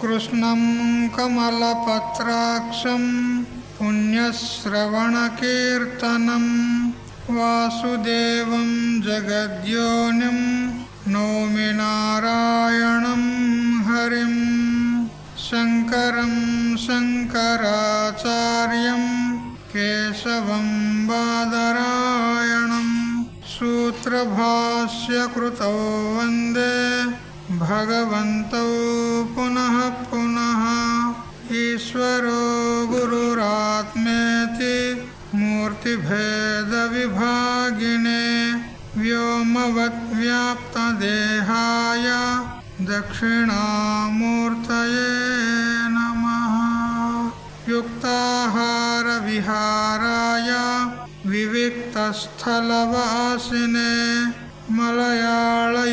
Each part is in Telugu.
కృష్ణం కమలపత్రాక్షం పుణ్యశ్రవణకీర్తనం వాసుదేవం జగద్యోనిం నౌమి నారాయణం హరిం శంకరం శంకరాచార్యం కేశవం బాదరాయణం సూత్రభాష్యకృతౌ వందే భగవంతౌ పునః పునః ఈశ్వరో గురురాత్మేతి మూర్తిభేద విభాగినే వ్యోమవద్వ్యాప్తదేహాయ దక్షిణామూర్తయే నమః యుక్తాహార విహారాయ వివిక్తస్థలవాసినే మలయాళయతీంద్రాయ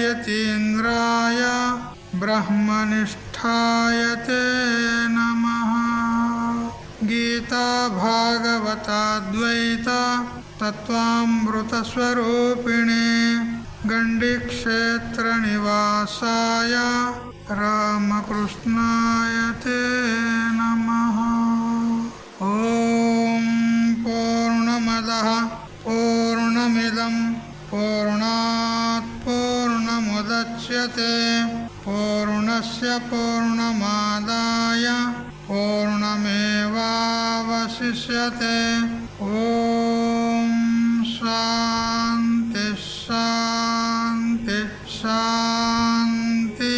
బ్రహ్మనిష్ఠాయ తే నమః గీతా భాగవతాద్వైత తత్వామృతస్వరూపిణే గండిక్షేత్ర నివాసాయ రామకృష్ణాయ తే నమః. ఓం పూర్ణమదః పూర్ణమిదం పూర్ణాత్ పూర్ణముదచ్యతే పూర్ణస్య పూర్ణమాదాయ పూర్ణమేవావశిష్యతే. ఓం శాంతి శాంతి శాంతి.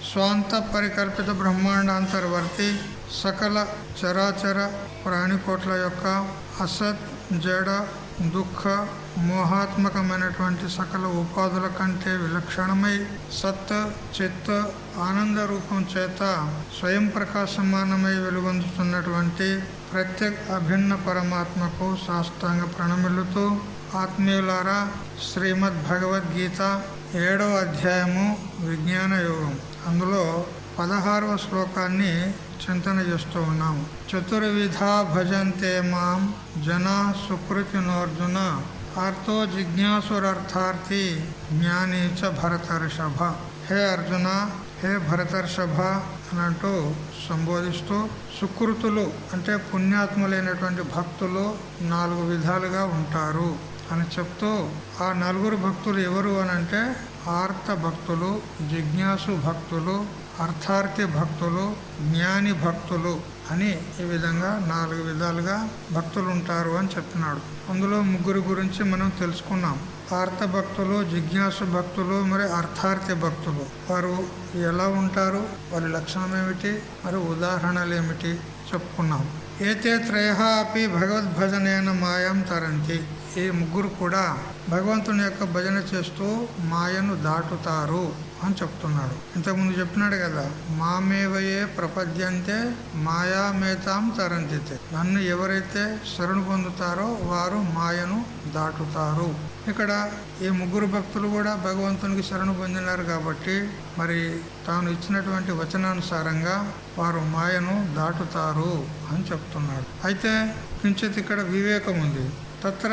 స్వాంత పరికల్పిత బ్రహ్మాండాంతర్వర్తి సకల చరాచర ప్రాణికోట్ల యొక్క అసత్ జడ దుఃఖ మోహాత్మకమైనటువంటి సకల ఉపాధుల కంటే విలక్షణమై సత్ చిత్ ఆనంద రూపం చేత స్వయం ప్రకాశమానమై వెలుగొందుతున్నటువంటి ప్రత్యేక అభిన్న పరమాత్మకు సాష్టాంగ ప్రణమిల్లుతూ ఆత్మీయులారా, శ్రీమద్ భగవద్గీత 7వ అధ్యాయము విజ్ఞాన యోగం, అందులో 16వ శ్లోకాన్ని చింతన చేస్తూ ఉన్నాము. చతుర్విధా భజంతే మాం జనా సుకృతినోర్జున ఆర్తో జిజ్ఞాసురర్థార్థి జ్ఞానీ చ భరతర్షభ. హే అర్జున, హే భరతర్షభ అనంటూ సంబోధిస్తూ సుకృతులు అంటే పుణ్యాత్ములైనటువంటి భక్తులు 4 విధాలుగా ఉంటారు అని చెప్తూ, ఆ 4 భక్తులు ఎవరు అనంటే ఆర్త భక్తులు, జిజ్ఞాసు భక్తులు, అర్థార్థి భక్తులు, జ్ఞాని భక్తులు అని ఈ విధంగా 4 విధాలుగా భక్తులు ఉంటారు అని చెప్తున్నాడు. అందులో 3 గురించి మనం తెలుసుకున్నాం. ఆర్త భక్తులు, జిజ్ఞాసు భక్తులు, మరి అర్థార్థి భక్తులు. వారు ఎలా ఉంటారు, వారి లక్షణం ఏమిటి, మరి ఉదాహరణలు ఏమిటి చెప్పుకున్నాం. ఏతే త్రయః అపి భగవద్భజనేన మాయం తరంతి. ఈ 3 కూడా భగవంతుని యొక్క భజన చేస్తూ మాయను దాటుతారు అని చెప్తున్నాడు. ఇంతకుముందు చెప్పినాడు కదా, మామేవయే ప్రపద్యంతే మాయామేతాం తరంతితే. నన్ను ఎవరైతే శరణు పొందుతారో వారు మాయను దాటుతారు. ఇక్కడ ఈ 3 భక్తులు కూడా భగవంతునికి శరణు పొందినారు కాబట్టి మరి తాను ఇచ్చినటువంటి వచనానుసారంగా వారు మాయను దాటుతారు అని చెప్తున్నాడు. అయితే కించిత్ ఇక్కడ వివేకం ఉంది. తత్ర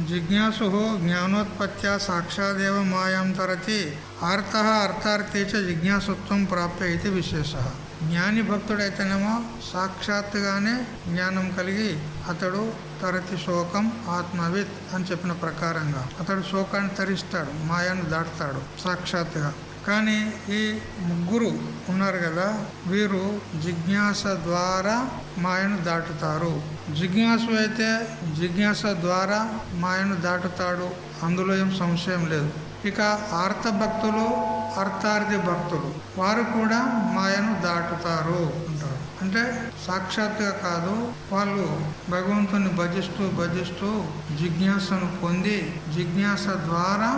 జిజ్ఞాసు జ్ఞానోత్పత్త్యా సాక్షాదేవ మాయాం తరతి ఆర్తః అర్థార్థీ చ జిజ్ఞాసుత్వం ప్రాప్య ఇది విశేష. జ్ఞాని భక్తుడైతేనేమో సాక్షాత్తుగానే జ్ఞానం కలిగి అతడు తరతి శోకం ఆత్మవిత్ అని చెప్పిన ప్రకారంగా అతడు శోకాన్ని తరిస్తాడు, మాయాన్ని దాటుతాడు సాక్షాత్తుగా. కానీ ఈ 3 ఉన్నారు కదా, వీరు జిజ్ఞాస ద్వారా మాయను దాటుతారు. జిజ్ఞాసు అయితే జిజ్ఞాస ద్వారా మాయను దాటుతాడు, అందులో ఏం సంశయం లేదు. ఇక ఆర్త భక్తులు, అర్థార్థి భక్తులు వారు కూడా మాయను దాటుతారు అంటారు. అంటే సాక్షాత్తుగా కాదు, వాళ్ళు భగవంతుని భజిస్తూ భజిస్తూ జిజ్ఞాసను పొంది జిజ్ఞాస ద్వారా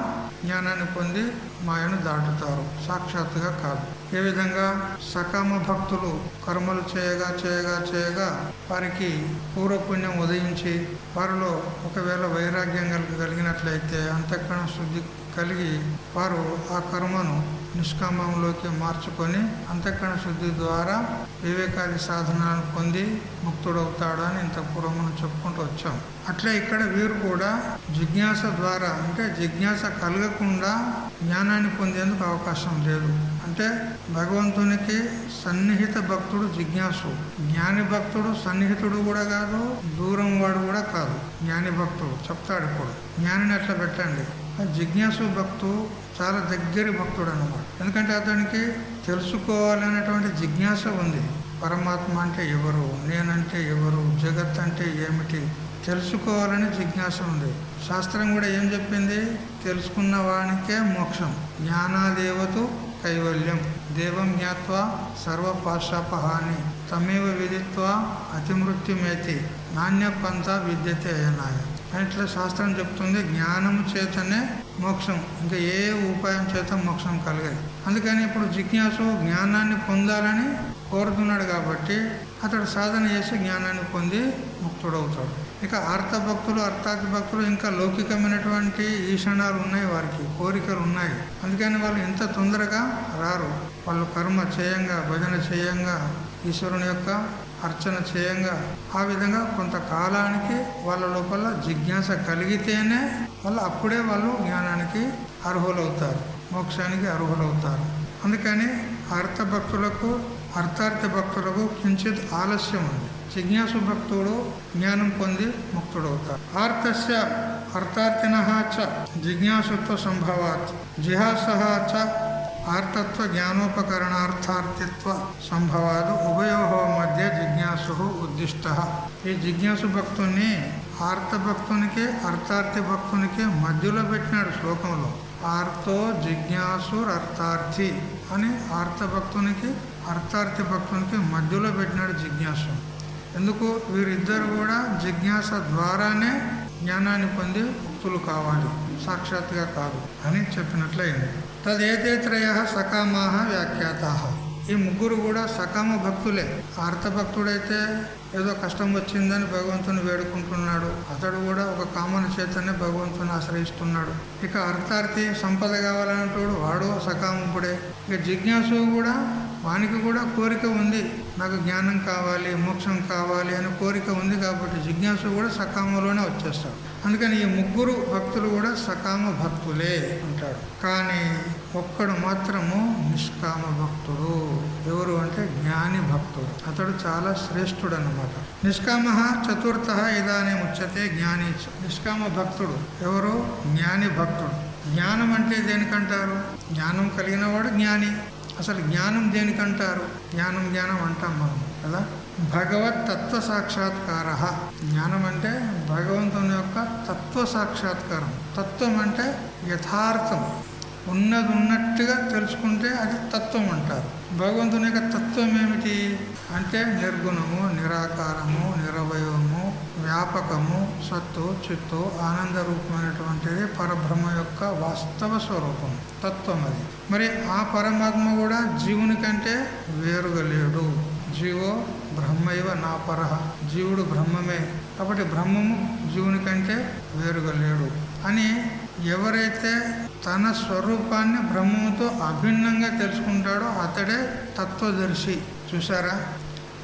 జ్ఞానాన్ని పొంది మాయను దాటుతారు, సాక్షాత్తుగా కాదు. ఏ విధంగా సకామ భక్తులు కర్మలు చేయగా చేయగా చేయగా వారికి పూర్వపుణ్యం ఉదయించి వారిలో ఒకవేళ వైరాగ్యం కలిగినట్లయితే అంతఃకరణ శుద్ధి కలిగి వారు ఆ కర్మను నిష్కామంలోకి మార్చుకొని అంతఃకరణ శుద్ధి ద్వారా వివేకాది సాధనాలను పొంది ముక్తుడవుతాడు అని ఇంత పూర్వం చెప్పుకుంటూ వచ్చాం. అట్లే ఇక్కడ వీరు కూడా జిజ్ఞాస ద్వారా, అంటే జిజ్ఞాస కలగకుండా జ్ఞానాన్ని పొందేందుకు అవకాశం లేదు. అంటే భగవంతునికి సన్నిహిత భక్తుడు జిజ్ఞాసు, జ్ఞాని భక్తుడు సన్నిహితుడు కూడా కాదు, దూరం వాడు కూడా కాదు. జ్ఞాని భక్తుడు చెప్తాడు. ఇప్పుడు జ్ఞానిని అట్లా పెట్టండి. జిజ్ఞాసు భక్తుడు చాలా దగ్గరి భక్తుడు అన్నమాట. ఎందుకంటే అతనికి తెలుసుకోవాలనేటువంటి జిజ్ఞాస ఉంది. పరమాత్మ అంటే ఎవరు, నేనంటే ఎవరు, జగత్ అంటే ఏమిటి తెలుసుకోవాలని జిజ్ఞాస ఉంది. శాస్త్రం కూడా ఏం చెప్పింది? తెలుసుకున్న వానికే మోక్షం. జ్ఞానాదేవతు కైవల్యం, దేవం జ్ఞాత్వా సర్వపాశాపహాని తమేవ విదిత్వా అతిమృత్యుమేతి నాణ్యపంథ విద్యతే అయనాయ. ఇట్లా శాస్త్రం చెప్తుంది. జ్ఞానం చేతనే మోక్షం, ఇంకా ఏ ఉపాయం చేత మోక్షం కలగదు. అందుకని ఇప్పుడు జిజ్ఞాసు జ్ఞానాన్ని పొందాలని కోరుతున్నాడు కాబట్టి అతడు సాధన చేసి జ్ఞానాన్ని పొంది ముక్తుడవుతాడు. ఇక అర్థభక్తులు, అర్థార్థ భక్తులు ఇంకా లౌకికమైనటువంటి ఈషణాలు ఉన్నాయి, వారికి కోరికలు ఉన్నాయి. అందుకని వాళ్ళు ఇంత తొందరగా రారు. వాళ్ళు కర్మ చేయంగా, భజన చేయంగా, ఈశ్వరుని యొక్క అర్చన చేయంగా, ఆ విధంగా కొంతకాలానికి వాళ్ళ లోపల జిజ్ఞాస కలిగితేనే అప్పుడే వాళ్ళు జ్ఞానానికి అర్హులవుతారు, మోక్షానికి అర్హులవుతారు. అందుకని అర్థభక్తులకు, అర్థార్థ భక్తులకు కించిత్ ఆలస్యం ఉంది. జిజ్ఞాసు భక్తుడు జ్ఞానం పొంది ముక్తుడవుతాడు. ఆర్తస్య అర్థార్థినః చ జిజ్ఞాసుత్వ సంభవాత్ జిహాసః చ ఆర్తత్వ జ్ఞానోపకరణార్థార్థిత్వ సంభవాలు ఉభయోహో మధ్య జిజ్ఞాసు ఉద్దిష్ట. ఈ జిజ్ఞాసు భక్తుని ఆర్త భక్తునికి, అర్థార్థి భక్తునికి మధ్యలో పెట్టినాడు శ్లోకంలో. ఆర్తో జిజ్ఞాసుర్ అర్థార్థి అని ఆర్త భక్తునికి, అర్థార్థి భక్తునికి మధ్యలో పెట్టినాడు జిజ్ఞాసు. ఎందుకు? వీరిద్దరు కూడా జిజ్ఞాస ద్వారానే జ్ఞానాన్ని పొంది ముక్తులు కావాలి, సాక్షాత్గా కాదు అని చెప్పినట్లయింది. తదేతేత్రయ సకామాహ వ్యాఖ్యాతాః. ఈ ముగ్గురు కూడా సకామ భక్తులే. అర్థభక్తుడైతే ఏదో కష్టం వచ్చిందని భగవంతుని వేడుకుంటున్నాడు, అతడు కూడా ఒక కామన చేతనే భగవంతుని ఆశ్రయిస్తున్నాడు. ఇక అర్థార్థి సంపద కావాలంటాడు, వాడు సకాముడే. ఇక జిజ్ఞాసు కూడా, వానికి కూడా కోరిక ఉంది, నాకు జ్ఞానం కావాలి, మోక్షం కావాలి అని కోరిక ఉంది. కాబట్టి జిజ్ఞాసు కూడా సకామంలోనే వచ్చేస్తాడు. అందుకని ఈ ముగ్గురు భక్తులు కూడా సకామ భక్తులే అంటాడు. కానీ ఒక్కడు మాత్రము నిష్కామ భక్తుడు. ఎవరు అంటే జ్ఞాని భక్తుడు. అతడు చాలా శ్రేష్ఠుడు అన్నమాట. నిష్కామ చతుర్థ ఇదానే ముచ్చతే జ్ఞాని. నిష్కామ భక్తుడు ఎవరు? జ్ఞాని భక్తుడు. జ్ఞానం అంటే దేనికంటారు? జ్ఞానం కలిగిన వాడు జ్ఞాని. అసలు జ్ఞానం దేనికంటారు? జ్ఞానం అంటాం మనం కదా. భగవత్ తత్వ సాక్షాత్కార. జ్ఞానం అంటే భగవంతుని యొక్క తత్వ సాక్షాత్కారం. తత్వం అంటే యథార్థం, ఉన్నది ఉన్నట్టుగా తెలుసుకుంటే అది తత్వం అంటారు. భగవంతుని యొక్క తత్వం ఏమిటి అంటే నిర్గుణము, నిరాకారము, నిరవయవము, వ్యాపకము, సత్తు, చిత్తు, ఆనంద రూపమైనటువంటిది పరబ్రహ్మ యొక్క వాస్తవ స్వరూపం, తత్వం అది. మరి ఆ పరమాత్మ కూడా జీవుని కంటే వేరుగా లేడు. జీవో బ్రహ్మైవ నాపరః. జీవుడు బ్రహ్మమే. కాబట్టి బ్రహ్మము జీవుని కంటే వేరుగా లేడు అని ఎవరైతే తన స్వరూపాన్ని బ్రహ్మముతో అభిన్నంగా తెలుసుకుంటాడో అతడే తత్వదర్శి. చూసారా,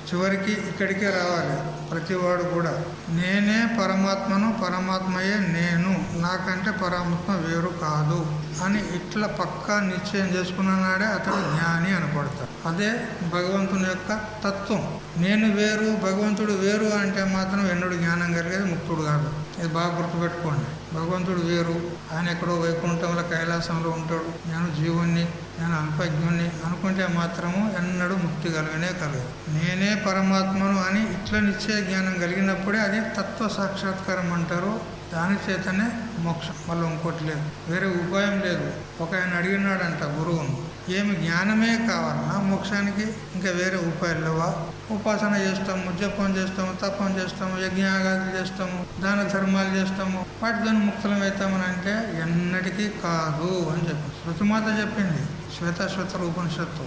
చివరికి ఇక్కడికే రావాలి ప్రతివాడు కూడా. నేనే పరమాత్మను, పరమాత్మయే నేను, నాకంటే పరమాత్మ వేరు కాదు అని ఇట్లా పక్కా నిశ్చయం చేసుకున్నాడే అతడు జ్ఞాని అనపడతాడు. అదే భగవంతుని యొక్క తత్వం. నేను వేరు, భగవంతుడు వేరు అంటే మాత్రం ఎన్నడూ జ్ఞానం కలిగేది ముక్తుడు కాదు. ఇది బాగా గుర్తుపెట్టుకోండి. భగవంతుడు వేరు, ఆయన ఎక్కడో వైకుంఠంలో కైలాసంలో ఉంటాడు, నేను జీవుణ్ణి, నేను అల్పజ్ఞుణ్ణి అనుకుంటే మాత్రము ఎన్నడూ ముక్తి కలగనే కలగదు. నేనే పరమాత్మను అని ఇట్లా నిశ్చయ జ్ఞానం కలిగినప్పుడే అది తత్వ సాక్షాత్కారం అంటారు. దాని చేతనే మోక్షం. మళ్ళీ ఇంకోటి లేదు, వేరే ఉపాయం లేదు. ఒక ఆయన అడిగినాడంట గురువును, ఏమి జ్ఞానమే కావాలన్నా మోక్షానికి? ఇంకా వేరే ఉపాయాలు లేవా? ఉపాసన చేస్తాము, జపం చేస్తాము, తపం చేస్తాము, యజ్ఞయాగాదులు చేస్తాము, దాన ధర్మాలు చేస్తాము, వాటితో ముక్తులం అవుతామని అంటే ఎన్నటికీ కాదు అని చెప్పి శృతిమాత చెప్పింది శ్వేతశ్వతర ఉపనిషత్తు.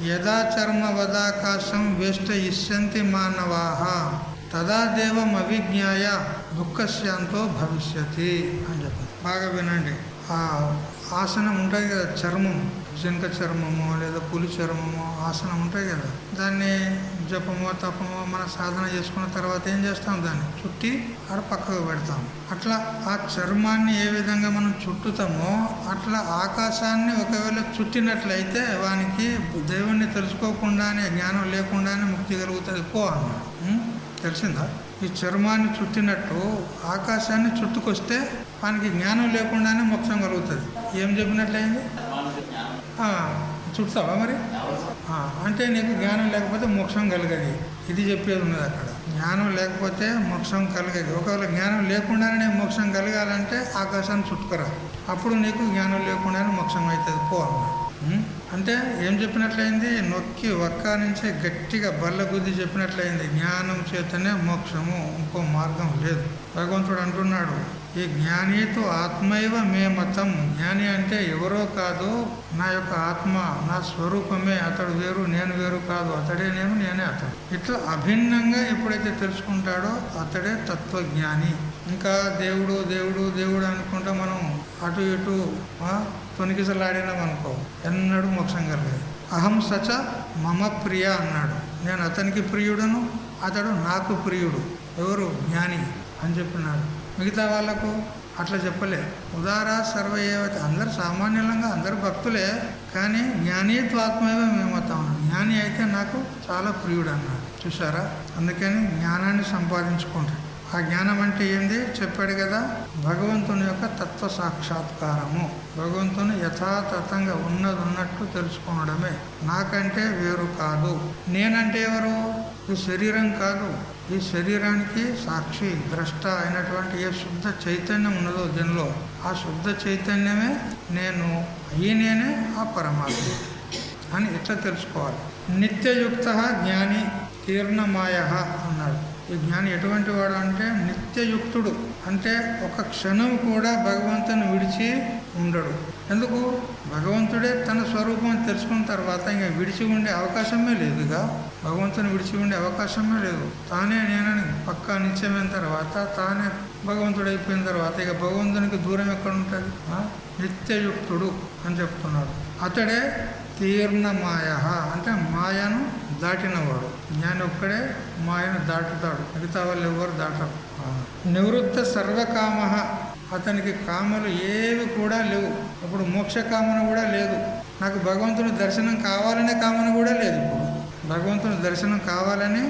యదా చర్మ వదాకాశం వేష్ట ఇష్యంతి మానవాహ తదా దేవం అవిజ్ఞాయ దుఃఖశాంతో భవిష్యతి అని చెప్పారు. బాగా వినండి. ఆ ఆసనం ఉంటుంది కదా, చర్మం, జంక చర్మము లేదా పులి చర్మము ఆసనం ఉంటాయి కదా, దాన్ని జపమో తపమో మన సాధన చేసుకున్న తర్వాత ఏం చేస్తాం? దాన్ని చుట్టి ఆడ పక్కకు పెడతాం. అట్లా ఆ చర్మాన్ని ఏ విధంగా మనం చుట్టుతామో అట్లా ఆకాశాన్ని ఒకవేళ చుట్టినట్లయితే వానికి దేవుణ్ణి తెలుసుకోకుండానే, జ్ఞానం లేకుండానే ముక్తి కలుగుతుంది పో అన్నాడు. తెలిసిందా? ఈ చర్మాన్ని చుట్టినట్టు ఆకాశాన్ని చుట్టుకొస్తే వానికి జ్ఞానం లేకుండానే మోక్షం కలుగుతుంది. ఏం చెప్పినట్లయింది? చుడతావా మరి? అంటే నీకు జ్ఞానం లేకపోతే మోక్షం కలగదు. ఇది చెప్పేది ఉన్నది అక్కడ. జ్ఞానం లేకపోతే మోక్షం కలగదు. ఒకవేళ జ్ఞానం లేకుండానే మోక్షం కలగాలంటే ఆకాశాన్ని చుట్టుకురా, అప్పుడు నీకు జ్ఞానం లేకుండానే మోక్షం అవుతుంది పో అన్నాడు. అంటే ఏం చెప్పినట్లయింది? నొక్కి ఒక్క నుంచి గట్టిగా బల్ల గుద్ది చెప్పినట్లయింది. జ్ఞానం చేతనే మోక్షము, ఇంకో మార్గం లేదు. భగవంతుడు అంటున్నాడు, ఈ జ్ఞానితో ఆత్మైవ మే మతం. జ్ఞాని అంటే ఎవరో కాదు, నా యొక్క ఆత్మ, నా స్వరూపమే. అతడు వేరు, నేను వేరు కాదు. అతడే నేను, నేనే అతడు. ఇట్లా అభిన్నంగా ఎప్పుడైతే తెలుసుకుంటాడో అతడే తత్వజ్ఞాని. ఇంకా దేవుడు దేవుడు దేవుడు అనుకుంటా మనం అటు ఇటు తొనికిసలాడినాం అనుకో, ఎన్నడూ మోక్షం కలగదు. అహం సచ మమ ప్రియ అన్నాడు. నేను అతనికి ప్రియుడను, అతడు నాకు ప్రియుడు. ఎవరు? జ్ఞాని అని చెప్పినాడు. మిగతా వాళ్ళకు అట్లా చెప్పలే. ఉదార సర్వయేవత, అందరు సామాన్యంగా అందరు భక్తులే, కానీ జ్ఞానీత్వాత్మేవ మేమవుతాం. జ్ఞాని అయితే నాకు చాలా ప్రియుడు అన్నాడు. చూసారా? అందుకని జ్ఞానాన్ని సంపాదించుకుంటాడు. ఆ జ్ఞానం అంటే ఏంది చెప్పాడు కదా, భగవంతుని యొక్క తత్వ సాక్షాత్కారము. భగవంతుని యథాతథంగా ఉన్నది ఉన్నట్టు తెలుసుకోవడమే. నాకంటే వేరు కాదు. నేనంటే ఎవరు? ఈ శరీరం కాదు. ఈ శరీరానికి సాక్షి ద్రష్ట అయినటువంటి ఏ శుద్ధ చైతన్యం ఉన్నదో దీనిలో, ఆ శుద్ధ చైతన్యమే నేను, నేనే ఆ పరమాత్మ అని ఇట్లా తెలుసుకోవాలి. నిత్యయుక్త జ్ఞాని తీర్ణమాయ అన్నాడు. ఈ జ్ఞాని ఎటువంటి వాడు అంటే నిత్యయుక్తుడు. అంటే ఒక క్షణం కూడా భగవంతుని విడిచి ఉండడు. ఎందుకు? భగవంతుడే తన స్వరూపం తెలుసుకున్న తర్వాత ఇంకా విడిచి ఉండే అవకాశమే లేదుగా. భగవంతుని విడిచి ఉండే అవకాశమే లేదు. తానే నేనని పక్కా నిశ్చయమైన తర్వాత, తానే భగవంతుడు అయిపోయిన తర్వాత ఇక భగవంతునికి దూరం ఎక్కడ ఉంటుంది? నిత్యయుక్తుడు అని చెప్తున్నాడు. అతడే తీర్ణమాయ అంటే మాయను దాటినవాడు. జ్ఞాని ఒక్కడే మాయను దాటుతాడు, మిగతా వాళ్ళు ఎవరు దాటరు. నివృత్త సర్వకామ, అతనికి కామలు ఏవి కూడా లేవు. ఇప్పుడు మోక్ష కామన కూడా లేదు. నాకు భగవంతుని దర్శనం కావాలనే కామన కూడా లేదు. ఇప్పుడు భగవంతుని దర్శనం కావాలని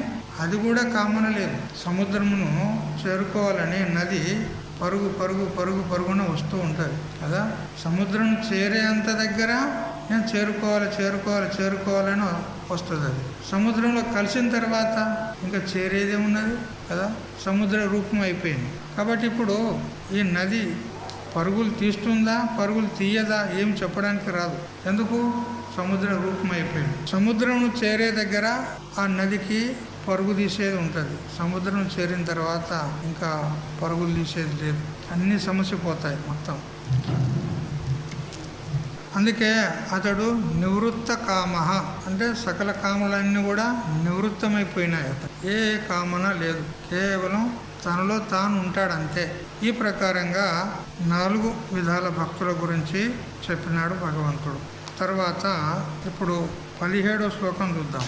అది కూడా కామన లేదు. సముద్రమును చేరుకోవాలని నది పరుగు పరుగు పరుగు పరుగున వస్తూ ఉంటుంది కదా. సముద్రం చేరేంత దగ్గర నేను చేరుకోవాలని వస్తుంది. అది సముద్రంలో కలిసిన తర్వాత ఇంకా చేరేదేమున్నది కదా, సముద్ర రూపం అయిపోయింది. కాబట్టి ఇప్పుడు ఈ నది పరుగులు తీస్తుందా, పరుగులు తీయదా ఏం చెప్పడానికి రాదు. ఎందుకు? సముద్ర రూపం అయిపోయింది. సముద్రం చేరే దగ్గర ఆ నదికి పరుగు తీసేది ఉంటుంది. సముద్రం చేరిన తర్వాత ఇంకా పరుగులు తీసేది లేదు. అన్నీ సమస్యపోతాయి మొత్తం. అందుకే అతడు నివృత్త కామ అంటే సకల కామలన్నీ కూడా నివృత్తమైపోయినాయి. అతను ఏ కామన లేదు, కేవలం తనలో తాను ఉంటాడంతే. ఈ ప్రకారంగా 4 విధాల భక్తుల గురించి చెప్పినాడు భగవంతుడు. తర్వాత ఇప్పుడు 17వ శ్లోకం చూద్దాం.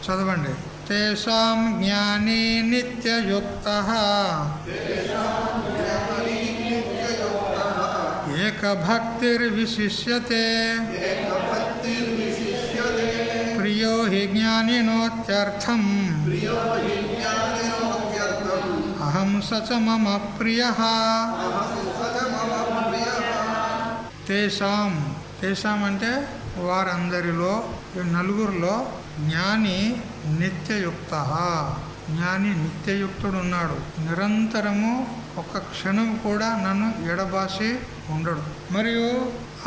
చదవండి. తేషాం జ్ఞానీ నిత్యయుక్తః ఏకభక్తిర్విశిష్యతే ప్రియో హి జ్ఞానినోత్యర్థం అహం సచ మమ ప్రియః. తేషాం అంటే వారందరిలో, ఈ 4లో జ్ఞాని నిత్యయుక్త. జ్ఞాని నిత్యయుక్తుడు ఉన్నాడు. నిరంతరము ఒక్క క్షణం కూడా నన్ను ఎడబాసి ఉండడు. మరియు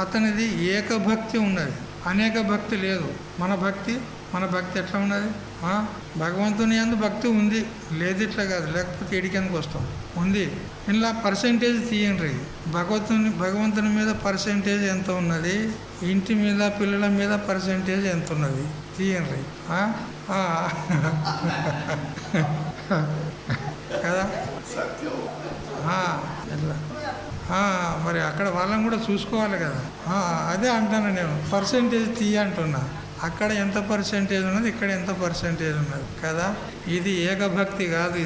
అతనిది ఏకభక్తి ఉన్నది. అనేక భక్తి లేదు. మన భక్తి ఎట్లా ఉన్నది? భగవంతుని యందు భక్తి ఉంది, లేదు ఇట్లా కాదు, లేకపోతే ఇడికెందుకు వస్తాం, ఉంది. ఇలా పర్సెంటేజ్ తీయండి. భగవంతుని మీద పర్సెంటేజ్ ఎంత ఉన్నది, ఇంటి మీద పిల్లల మీద పర్సెంటేజ్ ఎంత ఉన్నది తీయండి. కదా ఎట్లా మరి అక్కడ వాళ్ళని కూడా చూసుకోవాలి కదా. అదే అంటాను నేను, పర్సెంటేజ్ తీయ అంటున్నా. అక్కడ ఎంత పర్సెంటేజ్ ఉన్నది, ఇక్కడ ఎంత పర్సెంటేజ్ ఉన్నది కదా. ఇది ఏకభక్తి కాదు,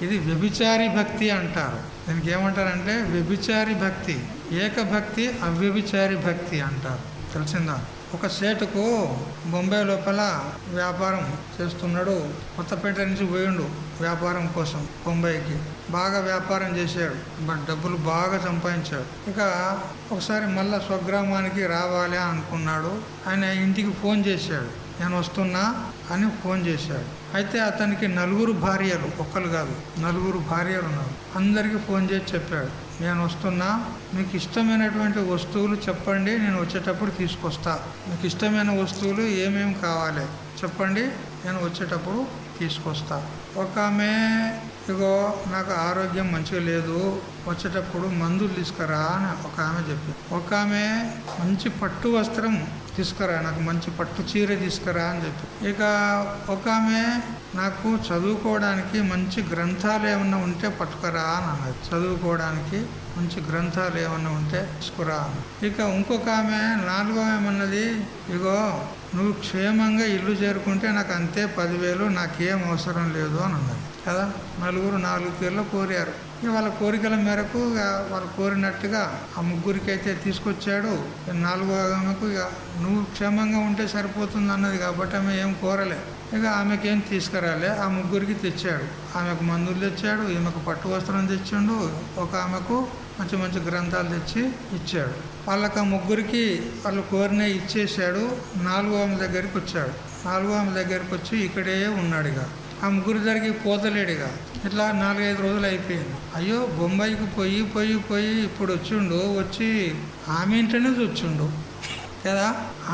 ఇది వ్యభిచారి భక్తి అంటారు. దీనికి ఏమంటారంటే వ్యభిచారి భక్తి. ఏకభక్తి అవ్యభిచారి భక్తి అంటారు. తెలిసిందా? ఒక సేటుకు బొంబాయి లోపల వ్యాపారం చేస్తున్నాడు. కొత్తపేట నుంచి పోయిండు వ్యాపారం కోసం బొంబాయికి. బాగా వ్యాపారం చేశాడు, బట్ డబ్బులు బాగా సంపాదించాడు. ఇక ఒకసారి మళ్ళా స్వగ్రామానికి రావాలి అనుకున్నాడు. ఆయన ఇంటికి ఫోన్ చేశాడు, నేను వస్తున్నా అని ఫోన్ చేశాడు. అయితే అతనికి 4 భార్యలు, ఒక్కరు కాదు 4 భార్యలు ఉన్నారు. అందరికీ ఫోన్ చేసి చెప్పాడు, నేను వస్తున్నా, మీకు ఇష్టమైనటువంటి వస్తువులు చెప్పండి, నేను వచ్చేటప్పుడు తీసుకొస్తా. మీకు ఇష్టమైన వస్తువులు ఏమేమి కావాలి చెప్పండి, నేను వచ్చేటప్పుడు తీసుకొస్తా. ఒక ఆమె, ఇగో నాకు ఆరోగ్యం మంచిగా లేదు, వచ్చేటప్పుడు మందులు తీసుకురా అని ఒక ఆమె చెప్పింది. ఒక ఆమె మంచి పట్టు వస్త్రం తీసుకురా, నాకు మంచి పట్టు చీర తీసుకురా అని చెప్పి. ఇక ఒక ఆమె నాకు చదువుకోవడానికి మంచి గ్రంథాలు ఏమన్నా ఉంటే పట్టుకురా అని అన్నది. చదువుకోవడానికి మంచి గ్రంథాలు ఏమన్నా ఉంటే తీసుకురా. ఇక ఇంకొక ఆమె 4వ ఏమన్నది, ఇగో నువ్వు క్షేమంగా ఇల్లు చేరుకుంటే నాకు అంతే 10,000, నాకేం అవసరం లేదు అని అన్నది కదా. 4 తీర్లు కోరారు. ఇక వాళ్ళ కోరికల మేరకు వాళ్ళు కోరినట్టుగా ఆ ముగ్గురికి అయితే తీసుకొచ్చాడు. 4వ ఆమెకు ఇక నువ్వు క్షేమంగా ఉంటే సరిపోతుంది అన్నది కాబట్టి ఆమె ఏం కోరలే. ఇక ఆమెకేం తీసుకురాలే, ఆ ముగ్గురికి తెచ్చాడు. ఆమెకు మందులు తెచ్చాడు, ఈమెకు పట్టు వస్త్రం తెచ్చిండు, ఒక ఆమెకు మంచి మంచి గ్రంథాలు తెచ్చి ఇచ్చాడు. వాళ్ళకి ఆ ముగ్గురికి వాళ్ళు కోరిన ఇచ్చేసాడు. 4వ ఆమె దగ్గరికి వచ్చాడు. 4వ ఆమె దగ్గరికి వచ్చి ఇక్కడే ఉన్నాడుగా. ఆ ముగ్గురు దగ్గరికి పోతలేడుగా. ఇట్లా 4-5 రోజులు అయిపోయింది. అయ్యో బొంబాయికి పోయి ఇప్పుడు వచ్చి ఆమె ఇంటనే వచ్చిండు కదా.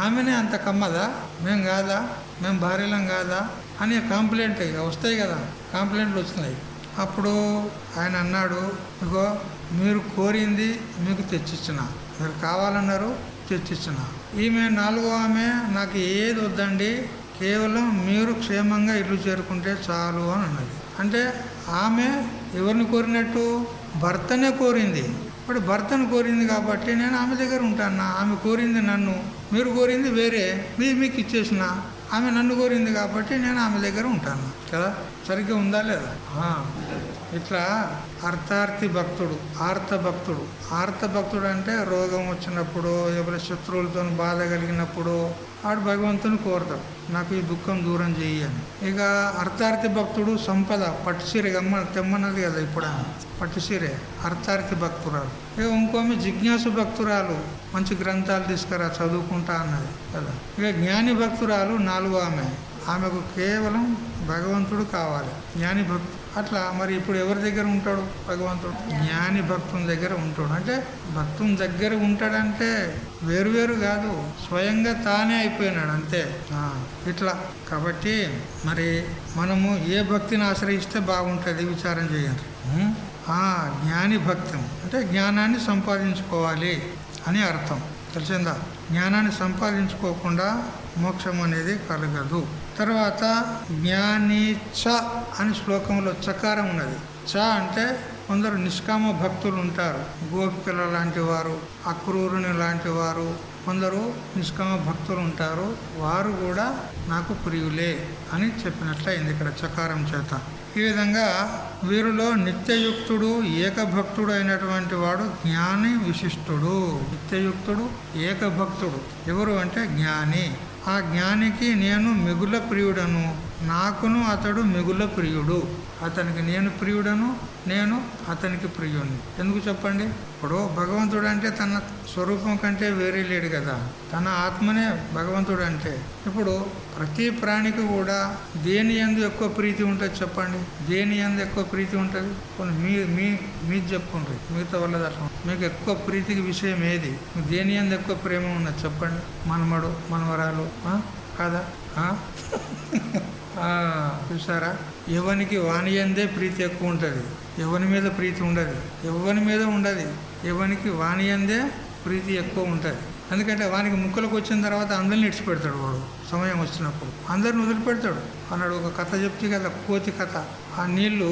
ఆమెనే అంత కమ్మదా, మేము కాదా, మేము భార్యలం కాదా అని కంప్లైంట్ వస్తాయి కదా, కంప్లైంట్లు వస్తున్నాయి. అప్పుడు ఆయన అన్నాడు, ఇగో మీరు కోరింది మీకు తెచ్చిచ్చిన, మీరు కావాలన్నారు తెచ్చిచ్చిన. ఈమె 4వ ఆమె నాకు ఏది వద్దండి, కేవలం మీరు క్షేమంగా ఇల్లు చేరుకుంటే చాలు అని అన్నది. అంటే ఆమె ఎవరిని కోరినట్టు? భర్తనే కోరింది. ఇప్పుడు భర్తను కోరింది కాబట్టి నేను ఆమె దగ్గర ఉంటాను. ఆమె కోరింది నన్ను, మీరు కోరింది వేరే, మీకు ఇచ్చేసిన. ఆమె నన్ను కోరింది కాబట్టి నేను ఆమె దగ్గర ఉంటాను కదా. సరిగ్గా ఉందా లేదా? ఇట్లా అర్థార్థి భక్తుడు, ఆర్తభక్తుడు అంటే రోగం వచ్చినప్పుడు, ఎవరి శత్రువులతో బాధ కలిగినప్పుడు వాడు భగవంతుని కోరతాడు, నాకు ఈ దుఃఖం దూరం చెయ్యని. ఇక అర్థార్థి భక్తుడు సంపద, పట్టుసీర తెమ్మన్నది కదా ఇప్పుడు ఆమె, పట్టుసీరే అర్థార్థి భక్తురాలు. ఇక ఇంకోమె జిజ్ఞాసు భక్తురాలు, మంచి గ్రంథాలు తీసుకురా చదువుకుంటా అన్నది కదా. ఇక జ్ఞాని భక్తురాలు 4వ ఆమె, ఆమెకు కేవలం భగవంతుడు కావాలి, జ్ఞాని భక్తు. అట్లా మరి ఇప్పుడు ఎవరి దగ్గర ఉంటాడు భగవంతుడు? జ్ఞాని భక్తుని దగ్గర ఉంటాడు. అంటే భక్తుని దగ్గర ఉంటాడంటే వేరువేరు కాదు, స్వయంగా తానే అయిపోయినాడు అంతే. ఇట్లా కాబట్టి మరి మనము ఏ భక్తిని ఆశ్రయిస్తే బాగుంటుంది విచారం చేయండి. జ్ఞాని భక్తి అంటే జ్ఞానాన్ని సంపాదించుకోవాలి అని అర్థం, తెలిసిందా? జ్ఞానాన్ని సంపాదించుకోకుండా మోక్షం అనేది కలగదు. తర్వాత జ్ఞాని చ అని శ్లోకంలో చకారం ఉన్నది. చ అంటే కొందరు నిష్కామ భక్తులు ఉంటారు, గోపికల లాంటి వారు, అక్రూరుని లాంటి వారు, కొందరు నిష్కామ భక్తులు ఉంటారు. వారు కూడా నాకు ప్రియులే అని చెప్పినట్లయింది ఇక్కడ చకారం చేత. ఈ విధంగా వీరిలో నిత్యయుక్తుడు, ఏకభక్తుడు అయినటువంటి వాడు జ్ఞాని విశిష్టుడు. నిత్యయుక్తుడు, ఏకభక్తుడు ఎవరు అంటే జ్ఞాని. ఆ జ్ఞానికి నేను మిగుల ప్రియుడను, నాకును అతడు మిగుల ప్రియుడు. అతనికి నేను ప్రియుడను, నేను అతనికి ప్రియుడిని. ఎందుకు చెప్పండి? ఇప్పుడు భగవంతుడు అంటే తన స్వరూపం కంటే వేరే లేడు కదా, తన ఆత్మనే భగవంతుడు అంటే. ఇప్పుడు ప్రతి ప్రాణికి కూడా దేని యందు ఎక్కువ ప్రీతి ఉంటుంది చెప్పండి? దేని యందు ఎక్కువ ప్రీతి ఉంటుంది? మీరు చెప్పుకుంటారు, మిగతా వాళ్ళది అట్లా. మీకు ఎక్కువ ప్రీతికి విషయం ఏది? దేని యందు ఎక్కువ ప్రేమ ఉన్నది చెప్పండి? మనమడు, మనవరాలు కాదా? చూసారా? ఎవనికి వాని యందే ప్రీతి ఎక్కువ ఉంటుంది, ఎవని మీద ప్రీతి ఉండదు. ఎవరి మీద ఉండదు, ఎవనికి వాని యందే ప్రీతి ఎక్కువ ఉంటుంది. ఎందుకంటే వానికి ముక్కలకు వచ్చిన తర్వాత అందరిని ఇడిచిపెడతాడు వాడు. సమయం వచ్చినప్పుడు అందరిని వదిలిపెడతాడు అన్నాడు. ఒక కథ చెప్తే కదా, కోతి కథ. ఆ నీళ్లు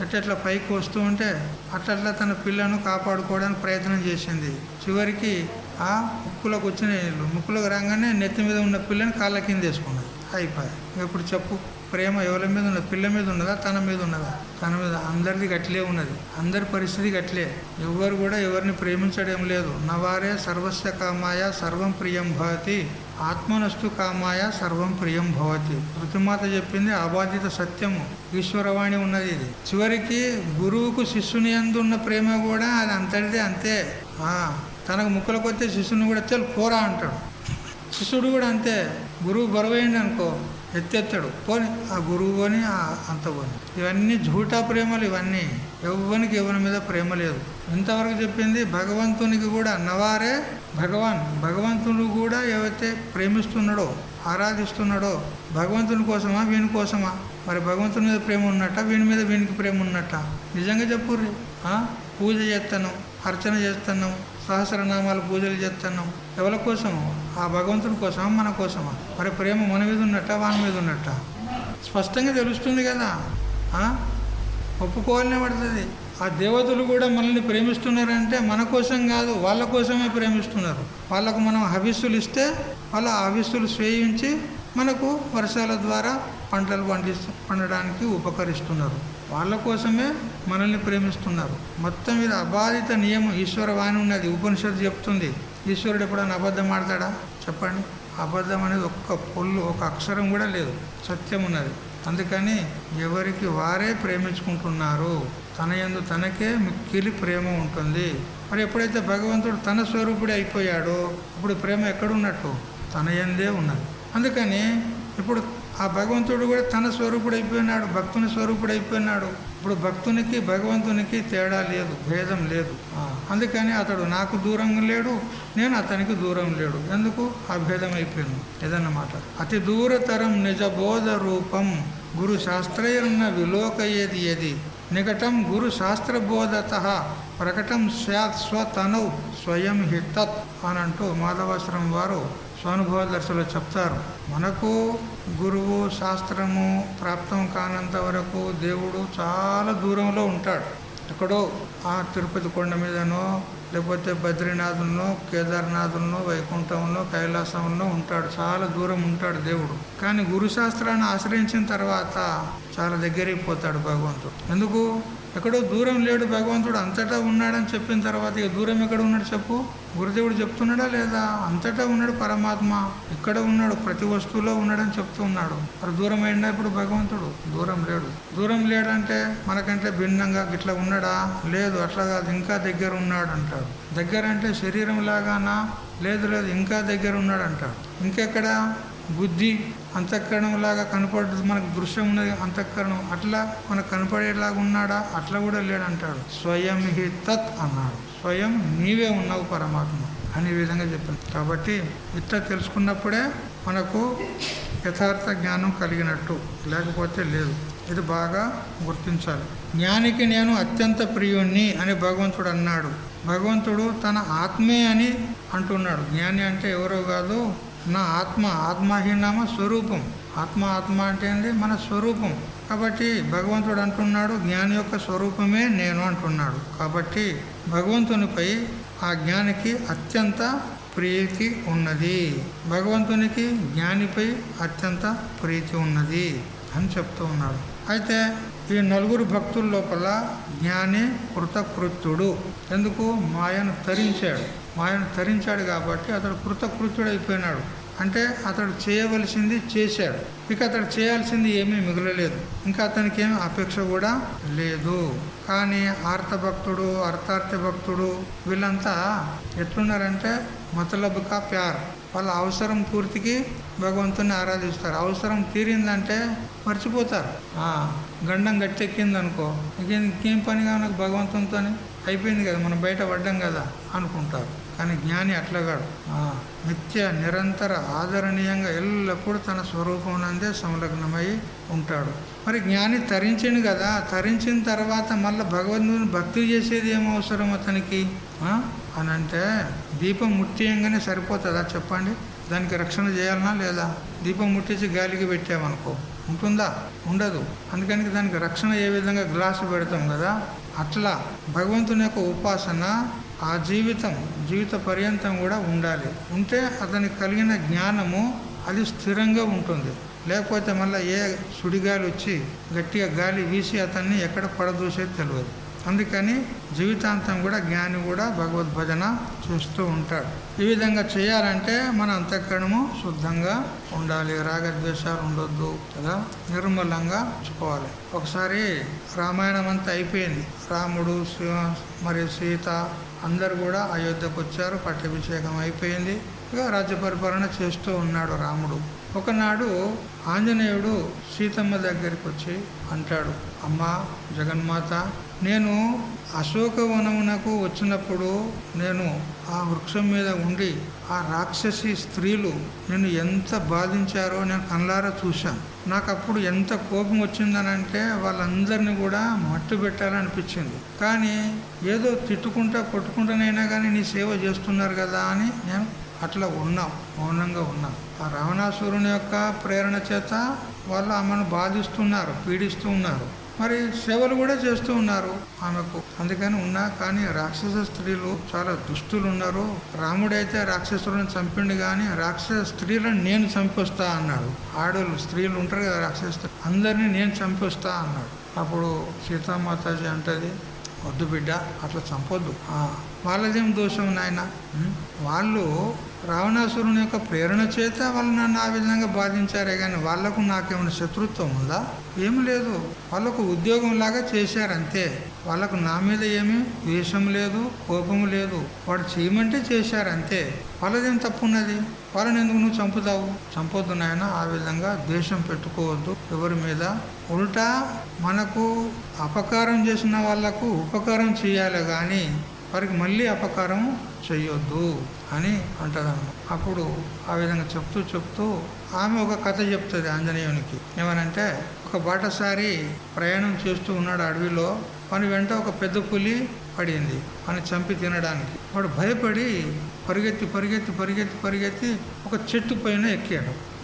ఎట్లా పైకి వస్తూ ఉంటే అట్లా తన పిల్లను కాపాడుకోవడానికి ప్రయత్నం చేసింది. చివరికి ఆ ముక్కులకు వచ్చిన నీళ్ళు ముక్కులకు రాగానే నెత్తి మీద ఉన్న పిల్లని కాళ్ళ కింద వేసుకున్నది. అయిపోయాయి. ఇప్పుడు చెప్పు, ప్రేమ ఎవరి మీద ఉన్నది? పిల్ల మీద ఉన్నదా, తన మీద ఉన్నదా? తన మీద. అందరిది గట్లే ఉన్నది, అందరి పరిస్థితి గట్లే. ఎవరు కూడా ఎవరిని ప్రేమించడం లేదు. నవారే సర్వస్య కామాయ సర్వం ప్రియం భవతి, ఆత్మనస్తు కామాయ సర్వం ప్రియం భవతి. ఋతుమాత చెప్పింది అబాధిత సత్యము, ఈశ్వరవాణి ఉన్నది ఇది. చివరికి గురువుకు శిష్యుని యందు ఉన్న ప్రేమ కూడా అది అంతటిదే అంతే. తనకు ముక్కలకు వస్తే శిష్యుని కూడా చల్ పోరా అంటాడు. శిష్యుడు కూడా అంతే. గురువు బరువైంది అనుకో ఎత్తెత్తాడు, పోని ఆ గురువు పోని అంత పోని. ఇవన్నీ జూటా ప్రేమలు. ఇవన్నీ ఎవరికి ఎవరి మీద ప్రేమ లేదు. ఇంతవరకు చెప్పింది భగవంతునికి కూడా నవారే భగవంతుడు కూడా ఎవరైతే ప్రేమిస్తున్నాడో ఆరాధిస్తున్నాడో భగవంతుని కోసమా వీని కోసమా? మరి భగవంతుని మీద ప్రేమ ఉన్నట్ట, వీని మీద వీనికి ప్రేమ ఉన్నట్ట? నిజంగా చెప్పుర్రి. పూజ చేస్తాను, అర్చన చేస్తున్నాం, సహస్రనామాలు పూజలు చేస్తున్నాం. ఎవరి కోసము? ఆ భగవంతుని కోసమా మన కోసమా? మరి ప్రేమ మన మీద ఉన్నట్ట వాని మీద ఉన్నట్ట? స్పష్టంగా తెలుస్తుంది కదా. ఒప్పుకోవాలనే పడుతుంది. ఆ దేవతలు కూడా మనల్ని ప్రేమిస్తున్నారంటే మన కోసం కాదు, వాళ్ళ కోసమే ప్రేమిస్తున్నారు. వాళ్ళకు మనం హవిస్సులు ఇస్తే వాళ్ళు ఆ హవిస్సులు స్వేయించి మనకు వర్షాల ద్వారా పంటలు పండడానికి ఉపకరిస్తున్నారు. వాళ్ళ కోసమే మనల్ని ప్రేమిస్తున్నారు. మొత్తం మీద అబాధిత నియమం ఈశ్వరవాణి ఉన్నది. ఉపనిషత్తు చెప్తుంది. ఈశ్వరుడు ఎప్పుడైనా అబద్ధం ఆడతాడా చెప్పండి? అబద్ధం అనేది ఒక్క పొల్లు, ఒక అక్షరం కూడా లేదు. సత్యం ఉన్నది. అందుకని ఎవరికి వారే ప్రేమించుకుంటున్నారు. తన యందు తనకే మిక్కిలి ప్రేమ ఉంటుంది. మరి ఎప్పుడైతే భగవంతుడు తన స్వరూపుడే అయిపోయాడో అప్పుడు ప్రేమ ఎక్కడున్నట్టు? తన యందే ఉన్నది. అందుకని ఇప్పుడు ఆ భగవంతుడు కూడా తన స్వరూపుడు అయిపోయినాడు, భక్తుని స్వరూపుడు అయిపోయినాడు. ఇప్పుడు భక్తునికి భగవంతునికి తేడా లేదు, భేదం లేదు. అందుకని అతడు నాకు దూరంగా లేడు, నేను అతనికి దూరం లేడు. ఎందుకు? ఆ భేదం అయిపోయింది. ఏదన్నమాట అతి దూరతరం నిజబోధ రూపం గురు శాస్త్రయన్న విలోకయేది యది నికటం గురు శాస్త్రబోధత ప్రకటం స్యాత్ స్వతనౌ స్వయం హితత్ అని అంటూ మాధవాశ్రమం వారు స్వానుభవ దర్శలో చెప్తారు. మనకు గురువు శాస్త్రము ప్రాప్తం కానంత వరకు దేవుడు చాలా దూరంలో ఉంటాడు. ఎక్కడో ఆ తిరుపతి కొండ మీదనో లేకపోతే బద్రీనాథుల్లో, కేదార్నాథుల్లో, వైకుంఠంలో, కైలాసంలో ఉంటాడు. చాలా దూరం ఉంటాడు దేవుడు. కానీ గురుశాస్త్రాన్ని ఆశ్రయించిన తర్వాత చాలా దగ్గరికి పోతాడు భగవంతుడు. ఎందుకు? ఎక్కడో దూరం లేడు భగవంతుడు, అంతటా ఉన్నాడని చెప్పిన తర్వాత ఇక దూరం ఎక్కడ ఉన్నాడు చెప్పు? గురుదేవుడు చెప్తున్నాడా లేదా? అంతటా ఉన్నాడు పరమాత్మ, ఇక్కడ ఉన్నాడు, ప్రతి వస్తువులో ఉన్నాడని చెప్తూ ఉన్నాడు. మరి దూరం అయినా ఇప్పుడు భగవంతుడు? దూరం లేడు. దూరం లేడంటే మనకంటే భిన్నంగా ఇట్లా ఉన్నాడా? లేదు, అట్లా కాదు, ఇంకా దగ్గర ఉన్నాడు అంటాడు. దగ్గర అంటే శరీరం లాగానా? లేదు, ఇంకా దగ్గర ఉన్నాడు అంటాడు. ఇంకెక్కడ? బుద్ధి అంతఃకరణం లాగా కనపడుతుంది మనకు, దృశ్యం ఉన్నది అంతఃకరణం, అట్లా మనకు కనపడేలాగా ఉన్నాడా? అట్లా కూడా లేడంటాడు. స్వయం హి తత్ అన్నాడు. స్వయం నీవే ఉన్నావు పరమాత్మ అనే విధంగా చెప్పాను. కాబట్టి ఇట్లా తెలుసుకున్నప్పుడే మనకు యథార్థ జ్ఞానం కలిగినట్టు, లేకపోతే లేదు. ఇది బాగా గుర్తించాలి. జ్ఞానికి నేను అత్యంత ప్రియుణ్ణి అని భగవంతుడు అన్నాడు. భగవంతుడు తన ఆత్మే అని అంటున్నాడు. జ్ఞాని అంటే ఎవరో కాదు, నా ఆత్మ. ఆత్మహీనామ స్వరూపం. ఆత్మ అంటే ఏంటి? మన స్వరూపం. కాబట్టి భగవంతుడు అంటున్నాడు జ్ఞాని యొక్క స్వరూపమే నేను అంటున్నాడు. కాబట్టి భగవంతునిపై ఆ జ్ఞానికి అత్యంత ప్రీతి ఉన్నది. భగవంతునికి జ్ఞానిపై అత్యంత ప్రీతి ఉన్నది అని చెప్తూ ఉన్నాడు. అయితే ఈ నలుగురు భక్తుల లోపల జ్ఞాని కృతకృత్యుడు. ఎందుకు? మాయను తరించాడు. మాయను తరించాడు కాబట్టి అతడు కృతకృత్యుడు అయిపోయినాడు. అంటే అతడు చేయవలసింది చేశాడు. ఇక అతడు చేయాల్సింది ఏమీ మిగలలేదు. ఇంకా అతనికి ఏమి అపేక్ష కూడా లేదు. కానీ ఆర్తభక్తుడు, అర్థార్థ భక్తుడు వీళ్ళంతా ఎట్లున్నారంటే మతలబ్ కా ప్యార్. వాళ్ళ అవసరం పూర్తికి భగవంతుని ఆరాధిస్తారు. అవసరం తీరిందంటే మర్చిపోతారు. గండం గట్టెక్కిందనుకో, ఇంకేం పని కాదు నాకు భగవంతునితో, అయిపోయింది కదా, మనం బయట పడ్డాం కదా అనుకుంటారు. కానీ జ్ఞాని అట్లగాడు. నిత్య నిరంతర ఆదరణీయంగా ఎల్లప్పుడూ తన స్వరూపమునందే సంలగ్నమై ఉంటాడు. మరి జ్ఞాని తరించిండు కదా, తరించిన తర్వాత మళ్ళీ భగవంతుని భక్తి చేసేది ఏం అవసరం అతనికి అని అంటే, దీపం ముట్టియంగానే సరిపోతుందా చెప్పండి? దానికి రక్షణ చేయాలనా లేదా? దీపం ముట్టించి గాలికి పెట్టామనుకో ఉంటుందా? ఉండదు. అందుకని దానికి రక్షణ ఏ విధంగా గ్లాసు పెడతాం కదా, అట్లా భగవంతుని యొక్క ఉపాసన ఆ జీవిత పర్యంతం కూడా ఉండాలి. ఉంటే అతనికి కలిగిన జ్ఞానము అది స్థిరంగా ఉంటుంది. లేకపోతే మళ్ళీ ఏ సుడిగాలి వచ్చి గట్టిగా గాలి వీసి అతన్ని ఎక్కడ పడదూసేది తెలియదు. అందుకని జీవితాంతం కూడా జ్ఞాని కూడా భగవద్భజన చేస్తూ ఉంటాడు. ఈ విధంగా చేయాలంటే మన అంతఃకరణము శుద్ధంగా ఉండాలి, రాగద్వేషాలు ఉండొద్దు కదా, నిర్మలంగా ఉంచుకోవాలి. ఒకసారి రామాయణం అంతా అయిపోయింది. రాముడు మరియు సీత అందరు కూడా అయోధ్యకు వచ్చారు. పట్టాభిషేకం అయిపోయింది. ఇక రాజ్య పరిపాలన చేస్తూ ఉన్నాడు రాముడు. ఒకనాడు ఆంజనేయుడు సీతమ్మ దగ్గరికి వచ్చి అంటాడు, అమ్మా జగన్మాత, నేను అశోకవనమునకు వచ్చినప్పుడు నేను ఆ వృక్షం మీద ఉండి ఆ రాక్షసి స్త్రీలు నేను ఎంత బాధించారో నేను కళ్ళారా చూశాను. నాకు అప్పుడు ఎంత కోపం వచ్చిందనంటే వాళ్ళందరినీ కూడా మట్టు పెట్టాలనిపించింది. కానీ ఏదో తిట్టుకుంటా కొట్టుకుంటానైనా కానీ నీ సేవ చేస్తున్నారు కదా అని నేను అట్లా ఉన్నాం, మౌనంగా ఉన్నాం. ఆ రావణాసురుని యొక్క ప్రేరణ చేత వాళ్ళు ఆమెను బాధిస్తున్నారు, పీడిస్తూ ఉన్నారు. మరి సేవలు కూడా చేస్తూ ఉన్నారు ఆమెకు. అందుకని ఉన్నా కానీ రాక్షస స్త్రీలు చాలా దుష్టులు ఉన్నారు. రాముడైతే రాక్షసులను చంపిండు, కానీ రాక్షస స్త్రీలను నేను చంపొస్తా అన్నాడు. ఆడోళ్ళు స్త్రీలు ఉంటారు కదా రాక్షస స్త్రీ, అందరినీ నేను చంపొస్తా అన్నాడు. అప్పుడు సీతామాతాజీ అంటది, వద్దు బిడ్డ, అట్లా చంపొద్దు. వాళ్ళదేం దోషం నాయన, వాళ్ళు రావణాసురుని యొక్క ప్రేరణ చేత వాళ్ళు నన్ను ఆ విధంగా బాధించారే, కానీ వాళ్లకు నాకేమైనా శత్రుత్వం ఉందా? ఏమి లేదు. వాళ్ళకు ఉద్యోగం లాగా చేశారంతే. వాళ్ళకు నా మీద ఏమీ ద్వేషం లేదు, కోపం లేదు. వాడు చేయమంటే చేశారంతే. వాళ్ళదేం తప్పు ఉన్నది? వాళ్ళని ఎందుకు నువ్వు చంపుతావు? చంపొద్దు నాయన, ఆ విధంగా ద్వేషం పెట్టుకోవద్దు ఎవరి మీద. ఉల్టా మనకు అపకారం చేసిన వాళ్లకు ఉపకారం చేయాలి, కానీ వారికి మళ్ళీ అపకారం చెయ్యొద్దు అని అంటదన్నమాట. అప్పుడు ఆ విధంగా చెప్తూ ఆమె ఒక కథ చెప్తుంది ఆంజనేయునికి. ఏమనంటే, ఒక బాటసారి ప్రయాణం చేస్తూ ఉన్నాడు అడవిలో. వాని వెంట ఒక పెద్ద పులి పడింది అని చంపి తినడానికి. వాడు భయపడి పరిగెత్తి ఒక చెట్టు పైన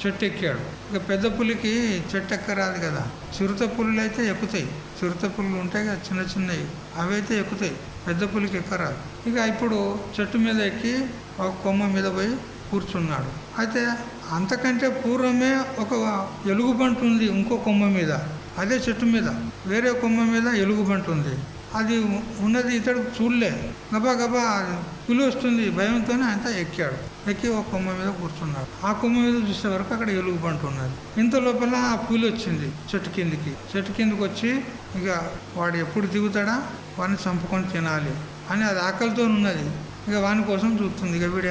చెట్టు ఎక్కాడు. ఇక పెద్ద పులికి చెట్టు ఎక్కరాదు కదా. చిరుత పులులు అయితే ఎక్కుతాయి. చిరుత పులులు ఉంటాయి కదా చిన్నవి, అవైతే ఎక్కుతాయి. పెద్ద పులికి ఎక్కరాదు. ఇక ఇప్పుడు చెట్టు మీద ఎక్కి ఒక కొమ్మ మీద పోయి కూర్చున్నాడు. అయితే అంతకంటే పూర్వమే ఒక ఎలుగుబంటు ఉంది ఇంకో కొమ్మ మీద. అదే చెట్టు మీద వేరే కొమ్మ మీద ఎలుగుబంటు ఉంది. అది ఉన్నది ఇతడు చూడలే. గబా పులి వస్తుంది భయంతోనే అంతా ఎక్కి ఒక కొమ్మ మీద కూర్చున్నాడు. ఆ కొమ్మ మీద చూసే వరకు అక్కడ ఎలుగుబంటు ఉన్నది. ఇంత లోపల ఆ పులి వచ్చింది చెట్టు కిందికి వచ్చి, ఇక వాడు ఎప్పుడు దిగుతాడా వాడిని చంపుకొని తినాలి అని అది ఆకలితో ఉన్నది. ఇక వాని కోసం చూస్తుంది. ఇక వీడు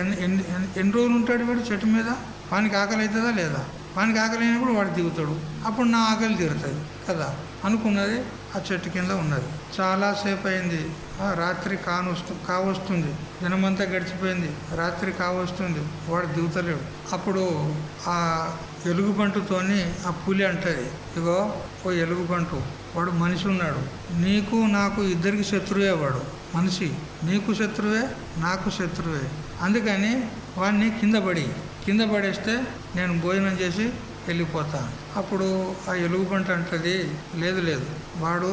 ఎన్ని రోజులు ఉంటాడు వీడు చెట్టు మీద? వానికి ఆకలి అవుతుందా లేదా? వానికి ఆకలి అయినప్పుడు వాడు దిగుతాడు, అప్పుడు నా ఆకలి తీరుతుంది కదా అనుకున్నది. ఆ చెట్టు కింద ఉన్నది. చాలాసేపు అయింది. రాత్రి కావస్తుంది. దినమంతా గడిచిపోయింది. రాత్రి కావస్తుంది. వాడు దిగుతలేడు. అప్పుడు ఆ ఎలుగుబంటుతోని ఆ పులి అంటది, ఇగో ఓ ఎలుగుబంటు, వాడు మనిషి ఉన్నాడు. నీకు నాకు ఇద్దరికి శత్రువే. వాడు మనిషి, నీకు శత్రువే నాకు శత్రువే. అందుకని వాడిని కింద పడేస్తే నేను భోజనం చేసి వెళ్ళిపోతా. అప్పుడు ఆ ఎలుగుబంట అంటది, లేదు వాడు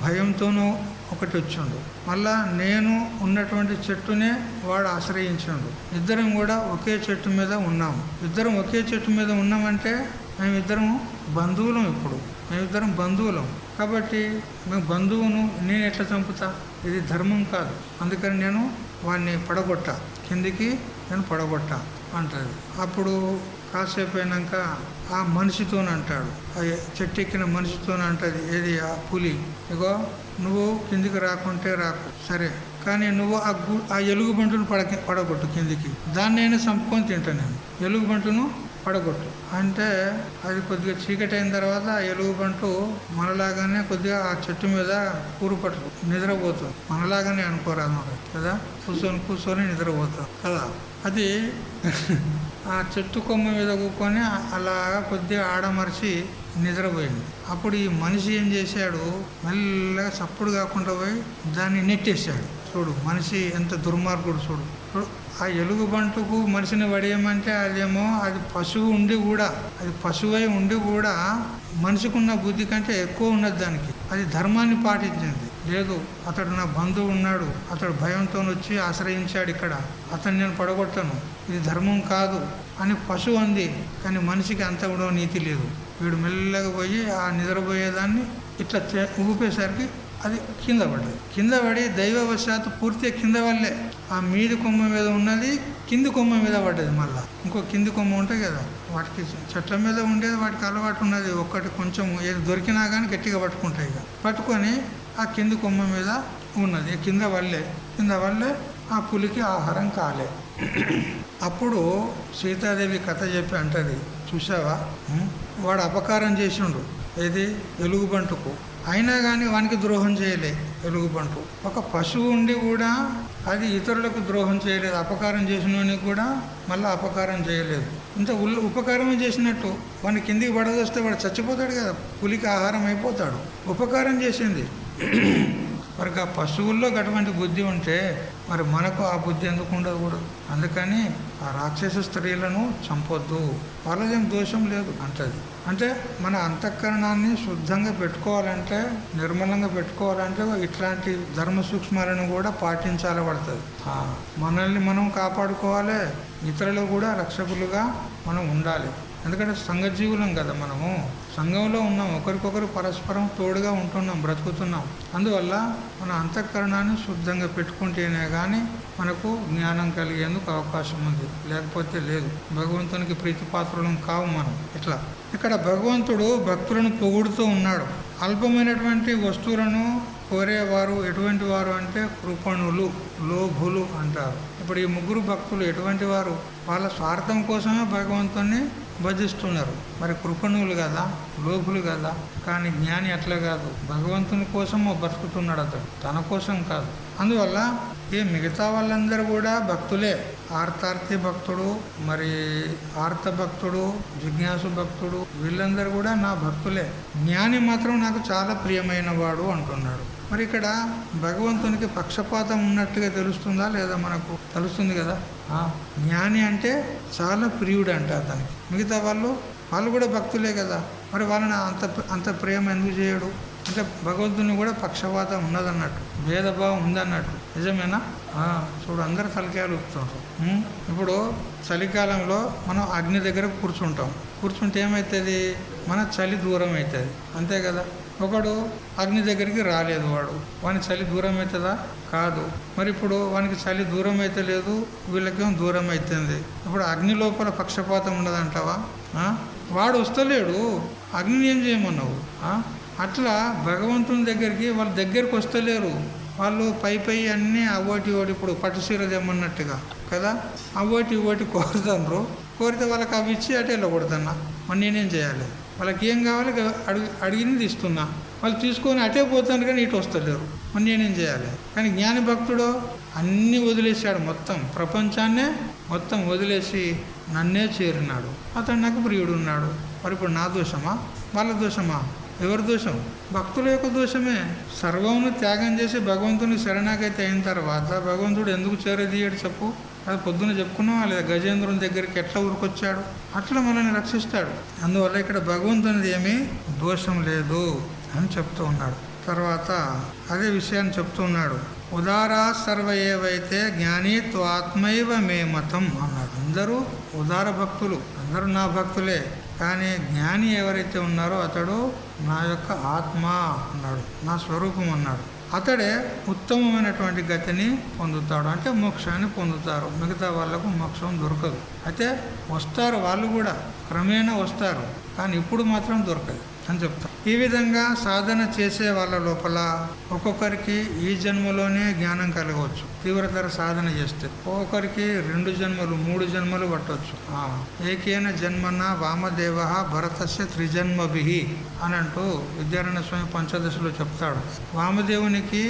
భయంతోనూ ఒకటి వచ్చిండు, మళ్ళా నేను ఉన్నటువంటి చెట్టునే వాడు ఆశ్రయించిండు. ఇద్దరం కూడా ఒకే చెట్టు మీద ఉన్నాము. ఇద్దరం ఒకే చెట్టు మీద ఉన్నామంటే మేమిద్దరం బంధువులం. ఇప్పుడు మేమిద్దరం బంధువులం కాబట్టి మేము బంధువును నేను ఎట్లా చంపుతా? ఇది ధర్మం కాదు. అందుకని నేను వాడిని పడగొట్టా, కిందికి నేను పడగొట్టా అంటది. అప్పుడు కాసేపు అయినాక ఆ మనిషితోనే అంటాడు, ఆ చెట్టు ఎక్కిన మనిషితోనే అంటది, ఏది ఆ పులి, ఇగో నువ్వు కిందికి రాకుంటే రాకు సరే, కానీ నువ్వు ఆ ఎలుగుబంటును పడగొట్టు కిందికి, దాన్ని అయినా చంపుకొని తింటా నేను, ఎలుగుబంటును పడగొట్టు అంటే. అది కొద్దిగా చీకటి అయిన తర్వాత ఆ ఎలుగుబంటు మనలాగానే కొద్దిగా ఆ చెట్టు మీద కూరుపట్టు నిద్రపోతుంది, మనలాగానే అనుకోరాదన్నమాట కదా, కూర్చొని నిద్రపోతుంది కదా. అది ఆ చెట్టు కొమ్మ మీద కూకొని అలాగా కొద్దిగా ఆడమరిచి నిద్రపోయింది. అప్పుడు ఈ మనిషి ఏం చేశాడు, మెల్లగా చప్పుడు కాకుండా పోయి దాన్ని నెట్టేశాడు. చూడు మనిషి ఎంత దుర్మార్గుడు చూడు. ఆ ఎలుగుబంటుకు మనిషిని పడేయమంటే అదేమో అది పశువు ఉండి కూడా, అది పశువై ఉండి కూడా మనిషికున్న బుద్ధి కంటే ఎక్కువ ఉన్నది దానికి. అది ధర్మాన్ని పాటించింది. లేదు అతడు నా బంధువు ఉన్నాడు, అతడు భయంతో వచ్చి ఆశ్రయించాడు ఇక్కడ, అతను నేను పడగొట్టను, ఇది ధర్మం కాదు అని పశువు అంది. కానీ మనిషికి అంత కూడా నీతి లేదు. వీడు మెల్లగా పోయి ఆ నిద్రపోయేదాన్ని ఇట్లా ఊపేసరికి అది కింద పడ్డది. కింద పడి దైవవశాత్తు పూర్తిగా కింద వల్లే ఆ మీది కొమ్మ మీద ఉన్నది కింది కొమ్మ మీద పడ్డది. మళ్ళీ ఇంకో కింది కొమ్మ ఉంటాయి కదా, వాటికి చెట్ల మీద ఉండేది వాటికి అలవాటు ఉన్నది, ఒక్కటి కొంచెం ఏది దొరికినా కానీ గట్టిగా పట్టుకుంటాయి. ఇక పట్టుకొని ఆ కింది కొమ్మ మీద ఉన్నది, కింద వల్లే ఆ పులికి ఆహారం కాలే. అప్పుడు సీతాదేవి కథ చెప్పి అంటది, చూసావా వాడు అపకారం చేసిండు ఏది ఎలుగుబంటుకు, అయినా కానీ వానికి ద్రోహం చేయలే. ఎలుగుబంటు ఒక పశువు ఉండి కూడా అది ఇతరులకు ద్రోహం చేయలేదు, అపకారం చేసినోనికి కూడా మళ్ళీ అపకారం చేయలేదు. ఇంత ఉపకారమే చేసినట్టు వాడిని కిందికి పడదొస్తే వాడు చచ్చిపోతాడు కదా, పులికి ఆహారం అయిపోతాడు. ఉపకారం చేసింది. మరి ఆ పశువుల్లో అటువంటి బుద్ధి ఉంటే మరి మనకు ఆ బుద్ధి ఎందుకు ఉండదు కూడా. అందుకని ఆ రాక్షస స్త్రీలను చంపొద్దు, వాళ్ళదేం దోషం లేదు అంటది. అంటే మన అంతఃకరణాన్ని శుద్ధంగా పెట్టుకోవాలంటే, నిర్మలంగా పెట్టుకోవాలంటే ఇట్లాంటి ధర్మ సూక్ష్మాలను కూడా పాటించాలి పడుతుంది. మనల్ని మనం కాపాడుకోవాలి, ఇతరులు కూడా రక్షకులుగా మనం ఉండాలి. ఎందుకంటే సంఘజీవులం కదా, మనము సంఘంలో ఉన్నాం, ఒకరికొకరు పరస్పరం తోడుగా ఉంటున్నాం, బ్రతుకుతున్నాం. అందువల్ల మన అంతఃకరణాన్ని శుద్ధంగా పెట్టుకుంటేనే కానీ మనకు జ్ఞానం కలిగేందుకు అవకాశం ఉంది, లేకపోతే లేదు. భగవంతునికి ప్రీతిపాత్రులం కావు మనం. ఇట్లా ఇక్కడ భగవంతుడు భక్తులను పొగుడుతూ ఉన్నాడు. అల్పమైనటువంటి వస్తువులను కోరేవారు ఎటువంటి వారు అంటే కృపణులు, లోభులు అంటారు. ఇప్పుడు ఈ ముగ్గురు భక్తులు ఎటువంటి వారు, వాళ్ళ స్వార్థం కోసమే భగవంతుని భజిస్తున్నారు. మరి కృపణులు కదా, లోభులు కదా. కానీ జ్ఞాని అట్లా కాదు, భగవంతుని కోసం బతుకుతున్నాడు అతడు, తన కోసం కాదు. అందువల్ల ఈ మిగతా వాళ్ళందరూ కూడా భక్తులే. ఆర్తార్థి భక్తుడు, మరి ఆర్త భక్తుడు, జిజ్ఞాసు భక్తుడు, వీళ్ళందరూ కూడా నా భక్తులే. జ్ఞాని మాత్రం నాకు చాలా ప్రియమైన వాడు అంటున్నాడు. మరి ఇక్కడ భగవంతునికి పక్షపాతం ఉన్నట్టుగా తెలుస్తుందా లేదా? మనకు తెలుస్తుంది కదా. జ్ఞాని అంటే చాలా ప్రియుడు అంట అతనికి. మిగతా వాళ్ళు కూడా భక్తులే కదా, మరి వాళ్ళని అంత ప్రేమ ఎందుకు చేయడు అంటే భగవంతుని కూడా పక్షపాతం ఉన్నదన్నట్టు, భేదభావం ఉందన్నట్టు. నిజమేనా? చూడు, అందరు తలకాయలు ఊపుతుంటారు. ఇప్పుడు చలికాలంలో మనం అగ్ని దగ్గర కూర్చుంటే ఏమవుతుంది, మన చలి దూరం అవుతుంది, అంతే కదా. ఒకడు అగ్ని దగ్గరికి రాలేదు, వాని చలి దూరం అవుతుందా? కాదు. మరి ఇప్పుడు వానికి చలి దూరం అయితే లేదు, వీళ్ళకేమో దూరం అవుతుంది. ఇప్పుడు అగ్ని లోపల పక్షపాతం ఉండదంటావా? వాడు వస్తలేడు, అగ్నిని ఏం చేయమన్నావు? అట్లా భగవంతుని దగ్గరికి వాళ్ళ దగ్గరికి వస్తలేరు. వాళ్ళు పై అన్నీ అవోటి ఇప్పుడు పట్టుసీర తెమ్మన్నట్టుగా కదా, అవోటి కోరుతారు. కోరితే వాళ్ళకి అవి ఇచ్చి అటే కొడుతున్నా, మరి నేనేం చేయాలి? వాళ్ళకి ఏం కావాలి అడిగింది ఇస్తున్నా, వాళ్ళు తీసుకొని అటే పోతాను కానీ ఇటు వస్తలేరు, మరి నేనేం చేయాలి? కానీ జ్ఞాని భక్తుడు అన్నీ వదిలేశాడు, మొత్తం ప్రపంచాన్నే మొత్తం వదిలేసి నన్నే చేరినాడు. అతడు నాకు ప్రియుడు ఉన్నాడు. మరి ఇప్పుడు నా దోషమా వాళ్ళ దోషమా? ఎవరి దోషం? భక్తుల యొక్క దోషమే. సర్వమును త్యాగం చేసి భగవంతుని శరణాగతి అయిన తర్వాత భగవంతుడు ఎందుకు చేరదీయడు చెప్పు? అది పొద్దున చెప్పుకున్నాం లేదా? గజేంద్రుని దగ్గరికి ఎట్లా ఊరుకొచ్చాడు, అట్లా మనల్ని రక్షిస్తాడు. అందువల్ల ఇక్కడ భగవంతునిది ఏమీ దోషం లేదు అని చెప్తూ ఉన్నాడు. తర్వాత అదే విషయాన్ని చెప్తూ ఉన్నాడు. ఉదారా సర్వ ఏవైతే జ్ఞాని త్వాత్మైవ మే మతం అన్నాడు. అందరూ ఉదార భక్తులు, అందరూ నా భక్తులే. కానీ జ్ఞాని ఎవరైతే ఉన్నారో అతడు నా యొక్క ఆత్మ అన్నాడు, నా స్వరూపం అన్నాడు. అతడే ఉత్తమమైనటువంటి గతిని పొందుతాడు, అంటే మోక్షాన్ని పొందుతారు. మిగతా వాళ్ళకు మోక్షం దొరకదు. అయితే వస్తారు, వాళ్ళు కూడా క్రమేణా వస్తారు, కానీ ఇప్పుడు మాత్రం దొరకదు అని చెప్తారు. ఈ విధంగా సాధన చేసే వాళ్ళ లోపల ఒక్కొక్కరికి ఈ జన్మలోనే జ్ఞానం కలగవచ్చు, తీవ్రతర సాధన చేస్తే. ఒక్కొక్కరికి 2 జన్మలు 3 జన్మలు పట్టవచ్చు. ఏకేన జన్మన వామదేవ భరతస్య 3 జన్మభిః అని అంటూ విద్యారణ్య స్వామి పంచదశలో చెప్తాడు. వామదేవునికి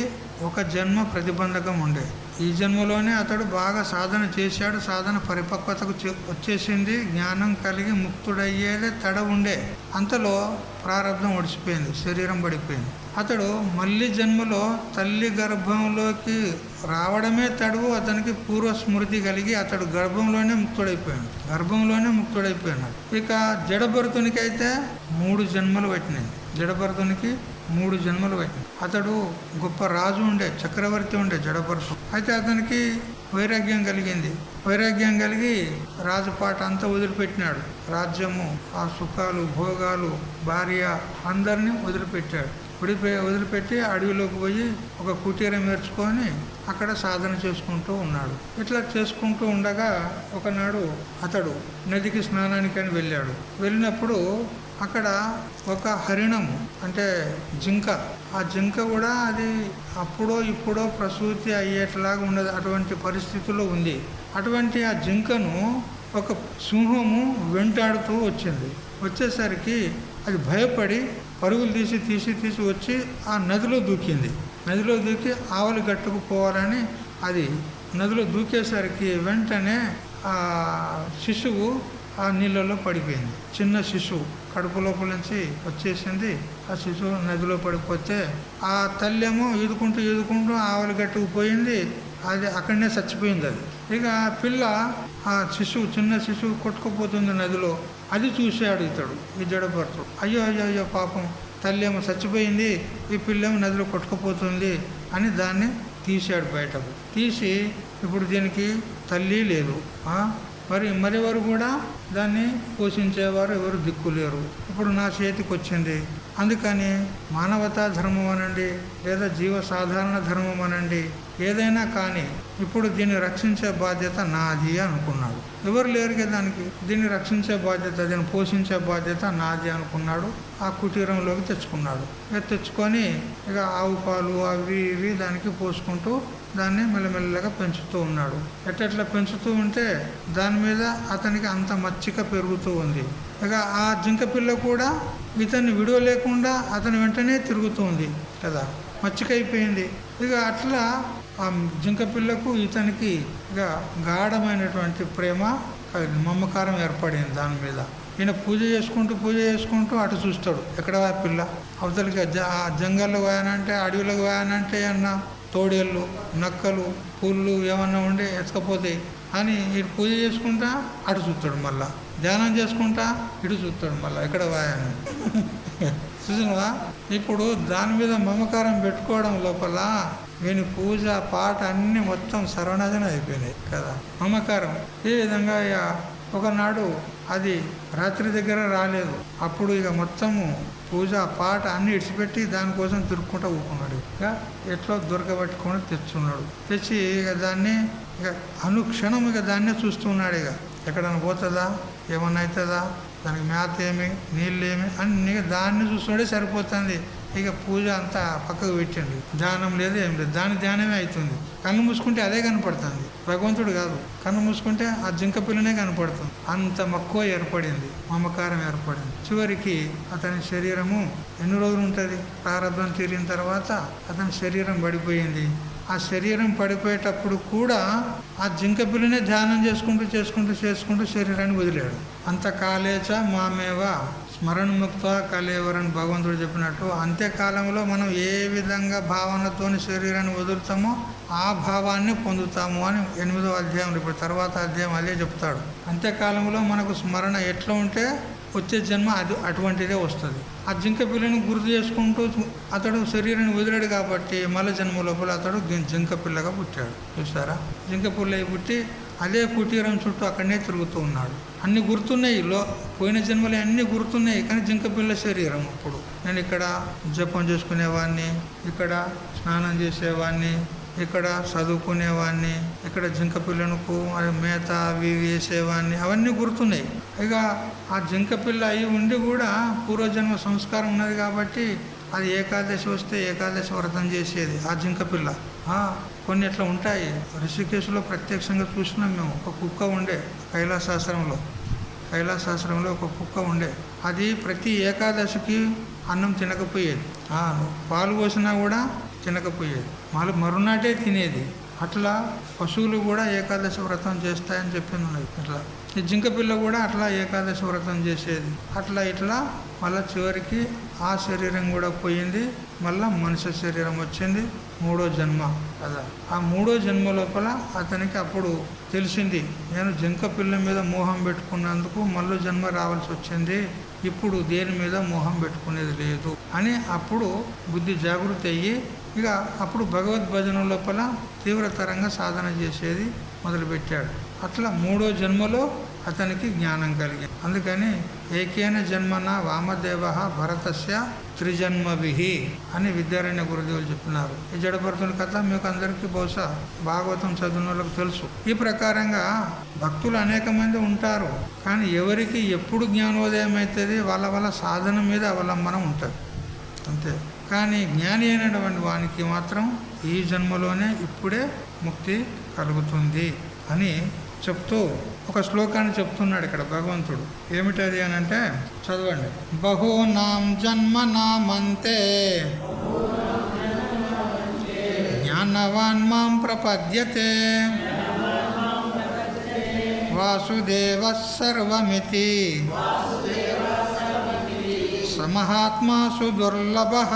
1 జన్మ ప్రతిబంధకం ఉండే. ఈ జన్మలోనే అతడు బాగా సాధన చేశాడు, సాధన పరిపక్వతకు వచ్చేసింది, జ్ఞానం కలిగి ముక్తుడయ్యేదే తడ ఉండే. అంతలో ప్రారంధం ఒడిచిపోయింది, శరీరం పడిపోయింది. అతడు మళ్ళీ జన్మలో తల్లి గర్భంలోకి రావడమే తడువు అతనికి పూర్వస్మృతి కలిగి అతడు గర్భంలోనే ముక్తుడైపోయినాడు. ఇక జడభరతునికి అయితే 3 జన్మలు పట్టినాయి. జడభరతునికి 3 జన్మలు పట్టినాయి. అతడు గొప్ప రాజు ఉండే, చక్రవర్తి ఉండే జడభరతు. అయితే అతనికి వైరాగ్యం కలిగింది. వైరాగ్యం కలిగి రాజపాట అంతా వదిలిపెట్టినాడు. రాజ్యము, ఆ సుఖాలు, భోగాలు, భార్య అందరినీ వదిలిపెట్టాడు. వదిలిపెట్టి అడవిలోకి పోయి ఒక కుటీరం ఏర్చుకొని అక్కడ సాధన చేసుకుంటూ ఉన్నాడు. ఇట్లా చేసుకుంటూ ఉండగా ఒకనాడు అతడు నదికి స్నానానికి అని వెళ్ళాడు. వెళ్ళినప్పుడు అక్కడ ఒక హరిణము, అంటే జింక, ఆ జింక కూడా అది అప్పుడో ఇప్పుడో ప్రసూతి అయ్యేట్లాగా ఉండదు, అటువంటి పరిస్థితుల్లో ఉంది. అటువంటి ఆ జింకను ఒక సింహము వెంటాడుతూ వచ్చింది. వచ్చేసరికి అది భయపడి పరుగులు తీసి వచ్చి ఆ నదిలో దూకింది. నదిలో దూకి ఆవలి గట్టుకు పోవాలని అది నదిలో దూకేసరికి వెంటనే ఆ శిశువు ఆ నీళ్ళలో పడిపోయింది. చిన్న శిశువు కడుపు లోపల నుంచి వచ్చేసింది. ఆ శిశువు నదిలో పడిపోతే ఆ తల్లేమో ఈదుకుంటూ ఆవలి గట్టుకు పోయింది. అది అక్కడనే చచ్చిపోయింది. అది ఇక పిల్ల ఆ చిన్న శిశువు కొట్టుకుపోతుంది నదిలో. అది చూశాడు ఇతడు, ఈ జడభరతుడు. అయ్యో పాపం, తల్లి ఏమో చచ్చిపోయింది, ఈ పిల్లేమో నదిలో కొట్టుకుపోతుంది అని దాన్ని తీశాడు బయటకు. తీసి ఇప్పుడు దీనికి తల్లి లేదు, మరెవరు కూడా దాన్ని పోషించేవారు ఎవరు దిక్కులేరు. ఇప్పుడు నా చేతికి వచ్చింది, అందుకని మానవతా ధర్మం అనండి లేదా జీవ సాధారణ ధర్మం అనండి, ఏదైనా కానీ ఇప్పుడు దీన్ని రక్షించే బాధ్యత నాది అనుకున్నాడు. ఎవరు లేరు కదా దానికి, దీన్ని రక్షించే బాధ్యత, దీన్ని పోషించే బాధ్యత నాది అనుకున్నాడు. ఆ కుటీరంలోకి తెచ్చుకున్నాడు. తెచ్చుకొని ఇక ఆవు పాలు అవి ఇవి దానికి పోసుకుంటూ దాన్ని మెల్లమెల్లగా పెంచుతూ ఉన్నాడు. ఎట్లా పెంచుతూ ఉంటే దాని మీద అతనికి అంత మచ్చిక పెరుగుతూ ఉంది. ఇక ఆ జింక పిల్ల కూడా ఇతన్ని విడవలేకుండా అతని వెంటనే తిరుగుతూ ఉంది కదా, మచ్చిక అయిపోయింది. ఇక అట్లా ఆ జింక పిల్లకు ఇతనికి ఇక గాఢమైనటువంటి ప్రేమ, మమకారం ఏర్పడింది దాని మీద. ఈయన పూజ చేసుకుంటూ అటు చూస్తాడు, ఎక్కడ పిల్ల అవతలికి ఆ జంగల్లో పోయానంటే అడవిలోకి పోయానంటే అన్న తోడేళ్ళు, నక్కలు, పుళ్ళు ఏమన్నా ఉండి ఎత్తకపోతాయి అని ఇటు పూజ చేసుకుంటా అటు చూస్తాడు, మళ్ళా ధ్యానం చేసుకుంటా ఇటు చూస్తాడు, మళ్ళీ ఎక్కడ వాయని చూసినవా. ఇప్పుడు దాని మీద మమకారం పెట్టుకోవడం లోపల వీని పూజ పాట అన్నీ మొత్తం సర్వనాశనం అయిపోయినాయి కదా, మమకారం. ఈ విధంగా ఇక ఒకనాడు అది రాత్రి దగ్గర రాలేదు. అప్పుడు ఇక మొత్తము పూజ పాట అన్ని ఇడిచిపెట్టి దానికోసం తిరుక్కుంటూ ఊకున్నాడు. ఇక ఎట్లా దొరకబట్టుకొని తెచ్చున్నాడు. తెచ్చి ఇక దాన్ని ఇక అనుక్షణం ఇక దాన్నే చూస్తున్నాడు. ఇక ఎక్కడైనా పోతుందా, ఏమన్నా అవుతుందా, దానికి మేత ఏమి, నీళ్ళు ఏమి అన్ని దాన్ని చూస్తున్నాడే సరిపోతుంది. ఇక పూజ అంతా పక్కకు పెట్టండి, ధ్యానం లేదు ఏం లేదు, దాని ధ్యానమే అవుతుంది. కన్ను మూసుకుంటే అదే కనపడుతుంది, భగవంతుడు కాదు. కన్ను మూసుకుంటే ఆ జింక పిల్లనే కనపడుతుంది. అంత మక్కువ ఏర్పడింది, మమకారం ఏర్పడింది. చివరికి అతని శరీరము ఎన్ని రోజులు ఉంటుంది, ప్రారంభం తీరిన తర్వాత అతని శరీరం పడిపోయింది. ఆ శరీరం పడిపోయేటప్పుడు కూడా ఆ జింక పిల్లనే ధ్యానం చేసుకుంటూ శరీరాన్ని వదిలాడు. అంత కాలేచ మామేవ స్మరణముక్త కలేవరని భగవంతుడు చెప్పినట్టు, అంత్యకాలంలో మనం ఏ విధంగా భావనతో శరీరాన్ని వదులుతామో ఆ భావాన్ని పొందుతాము అని 8వ అధ్యాయంలో, ఇప్పుడు తర్వాత అధ్యాయం అదే చెప్తాడు. అంత్యకాలంలో మనకు స్మరణ ఎట్లా ఉంటే వచ్చే జన్మ అది అటువంటిదే వస్తుంది. ఆ జింక పిల్లని గుర్తు చేసుకుంటూ అతడు శరీరాన్ని వదిలాడు కాబట్టి మళ్ళీ జన్మ లోపల అతడు జింక పిల్లగా పుట్టాడు. చూసారా, జింక పిల్ల పుట్టి అదే కుటీరం చుట్టూ అక్కడనే తిరుగుతూ ఉన్నాడు. అన్ని గుర్తున్నాయి, పోయిన జన్మలు అన్నీ గుర్తున్నాయి. కానీ జింకపిల్ల శరీరం. అప్పుడు నేను ఇక్కడ జపం చేసుకునేవాడిని, ఇక్కడ స్నానం చేసేవాడిని, ఇక్కడ చదువుకునేవాడిని, ఇక్కడ జింకపిల్లనుకు మేత అవి వేసేవాడిని, అవన్నీ గుర్తున్నాయి. ఇక ఆ జింకపిల్ల అయి ఉండి కూడా పూర్వజన్మ సంస్కారం ఉన్నది కాబట్టి అది ఏకాదశి వస్తే ఏకాదశి వ్రతం చేసేది ఆ జింకపిల్ల. కొన్ని ఇట్లా ఉంటాయి. ఋషికేశ్లో ప్రత్యక్షంగా చూసినాం మేము. ఒక కుక్క ఉండే కైలాసాశ్రమంలో ఒక కుక్క ఉండే. అది ప్రతి ఏకాదశికి అన్నం తినకపోయేది, పాలు పోసినా కూడా తినకపోయేది, మరునాటే తినేది. అట్లా పశువులు కూడా ఏకాదశి వ్రతం చేస్తాయని చెప్పింది. ఇట్లా ఈ జింకపిల్ల కూడా అట్లా ఏకాదశి వ్రతం చేసేది. అట్లా ఇట్లా మళ్ళీ చివరికి ఆ శరీరం కూడా పోయింది, మళ్ళీ మనిషి శరీరం వచ్చింది. 3వ జన్మ కదా. ఆ 3వ జన్మ లోపల అతనికి అప్పుడు తెలిసింది, నేను జింకపిల్ల మీద మోహం పెట్టుకున్నందుకు మళ్ళీ జన్మ రావాల్సి వచ్చింది, ఇప్పుడు దేని మీద మోహం పెట్టుకునేది లేదు అని అప్పుడు బుద్ధి జాగృతి అయ్యి ఇక అప్పుడు భగవద్భజన లోపల తీవ్రతరంగా సాధన చేసేది మొదలుపెట్టాడు. అట్లా 3వ జన్మలో అతనికి జ్ఞానం కలిగింది. అందుకని ఏకేన జన్మన వామదేవ భరతస్య త్రిజన్మభి అని విద్యారణ్య గురుదేవులు చెప్పినారు. ఈ జడభరతుని కథ మీకు అందరికీ బహుశా భాగవతం చదివిన వాళ్ళకి తెలుసు. ఈ ప్రకారంగా భక్తులు అనేక మంది ఉంటారు, కానీ ఎవరికి ఎప్పుడు జ్ఞానోదయం అవుతుంది వాళ్ళ సాధన మీద అవలంబనం ఉంటుంది అంతే. కానీ జ్ఞాని అయినటువంటి వానికి మాత్రం ఈ జన్మలోనే ఇప్పుడే ముక్తి కలుగుతుంది అని చెప్తూ ఒక శ్లోకాన్ని చెప్తున్నాడు ఇక్కడ భగవంతుడు. ఏమిటది అని అంటే చదవండి. బహూనాం జన్మనామంతే జ్ఞానవాన్ మాం ప్రపద్యతే వాసుదేవ సర్వమితి సమహాత్మాసు దుర్లభః.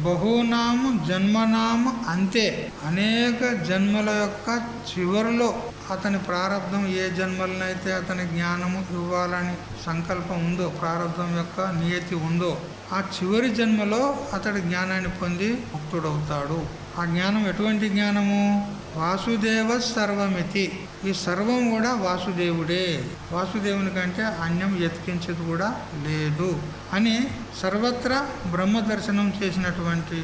బహూనాం జన్మనాం అంతే, అనేక జన్మల యొక్క చివరిలో అతని ప్రారంధం ఏ జన్మలనైతే అతని జ్ఞానము ఇవ్వాలని సంకల్పం ఉందో, ప్రారంధం యొక్క నియతి ఉందో, ఆ చివరి జన్మలో అతడి జ్ఞానాన్ని పొంది ముక్తుడవుతాడు. ఆ జ్ఞానం ఎటువంటి జ్ఞానము? వాసుదేవ సర్వమితి. ఈ సర్వం కూడా వాసుదేవుడే, వాసుదేవుని కంటే అన్యం ఎత్కించేది కూడా లేదు అని సర్వత్రా బ్రహ్మ దర్శనం చేసినటువంటి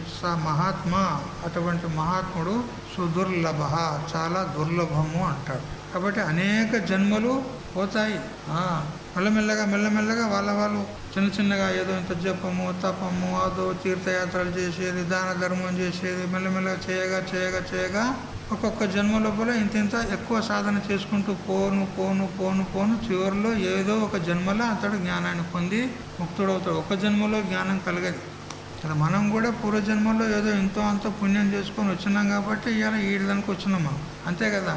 మహాత్మా, అటువంటి మహాత్ముడు సుదుర్లభ, చాలా దుర్లభము అంటాడు. కాబట్టి అనేక జన్మలు పోతాయి. మెల్లమెల్లగా వాళ్ళు చిన్నగా ఏదో ఇంత జపము తపము అదో తీర్థయాత్రలు చేసేది, దాన ధర్మం చేసేది, మెల్లమెల్లగా చేయగా ఒక్కొక్క జన్మ లోపల ఇంత ఎక్కువ సాధన చేసుకుంటూ పోను చివరిలో ఏదో ఒక జన్మలో అతడు జ్ఞానాన్ని పొంది ముక్తుడవుతాడు. ఒక జన్మలో జ్ఞానం కలగదు కదా. మనం కూడా పూర్వజన్మలో ఏదో ఎంతో అంత పుణ్యం చేసుకొని వచ్చినాం కాబట్టి ఇవాళ ఈడదానికి వచ్చినాం మనం, అంతే కదా.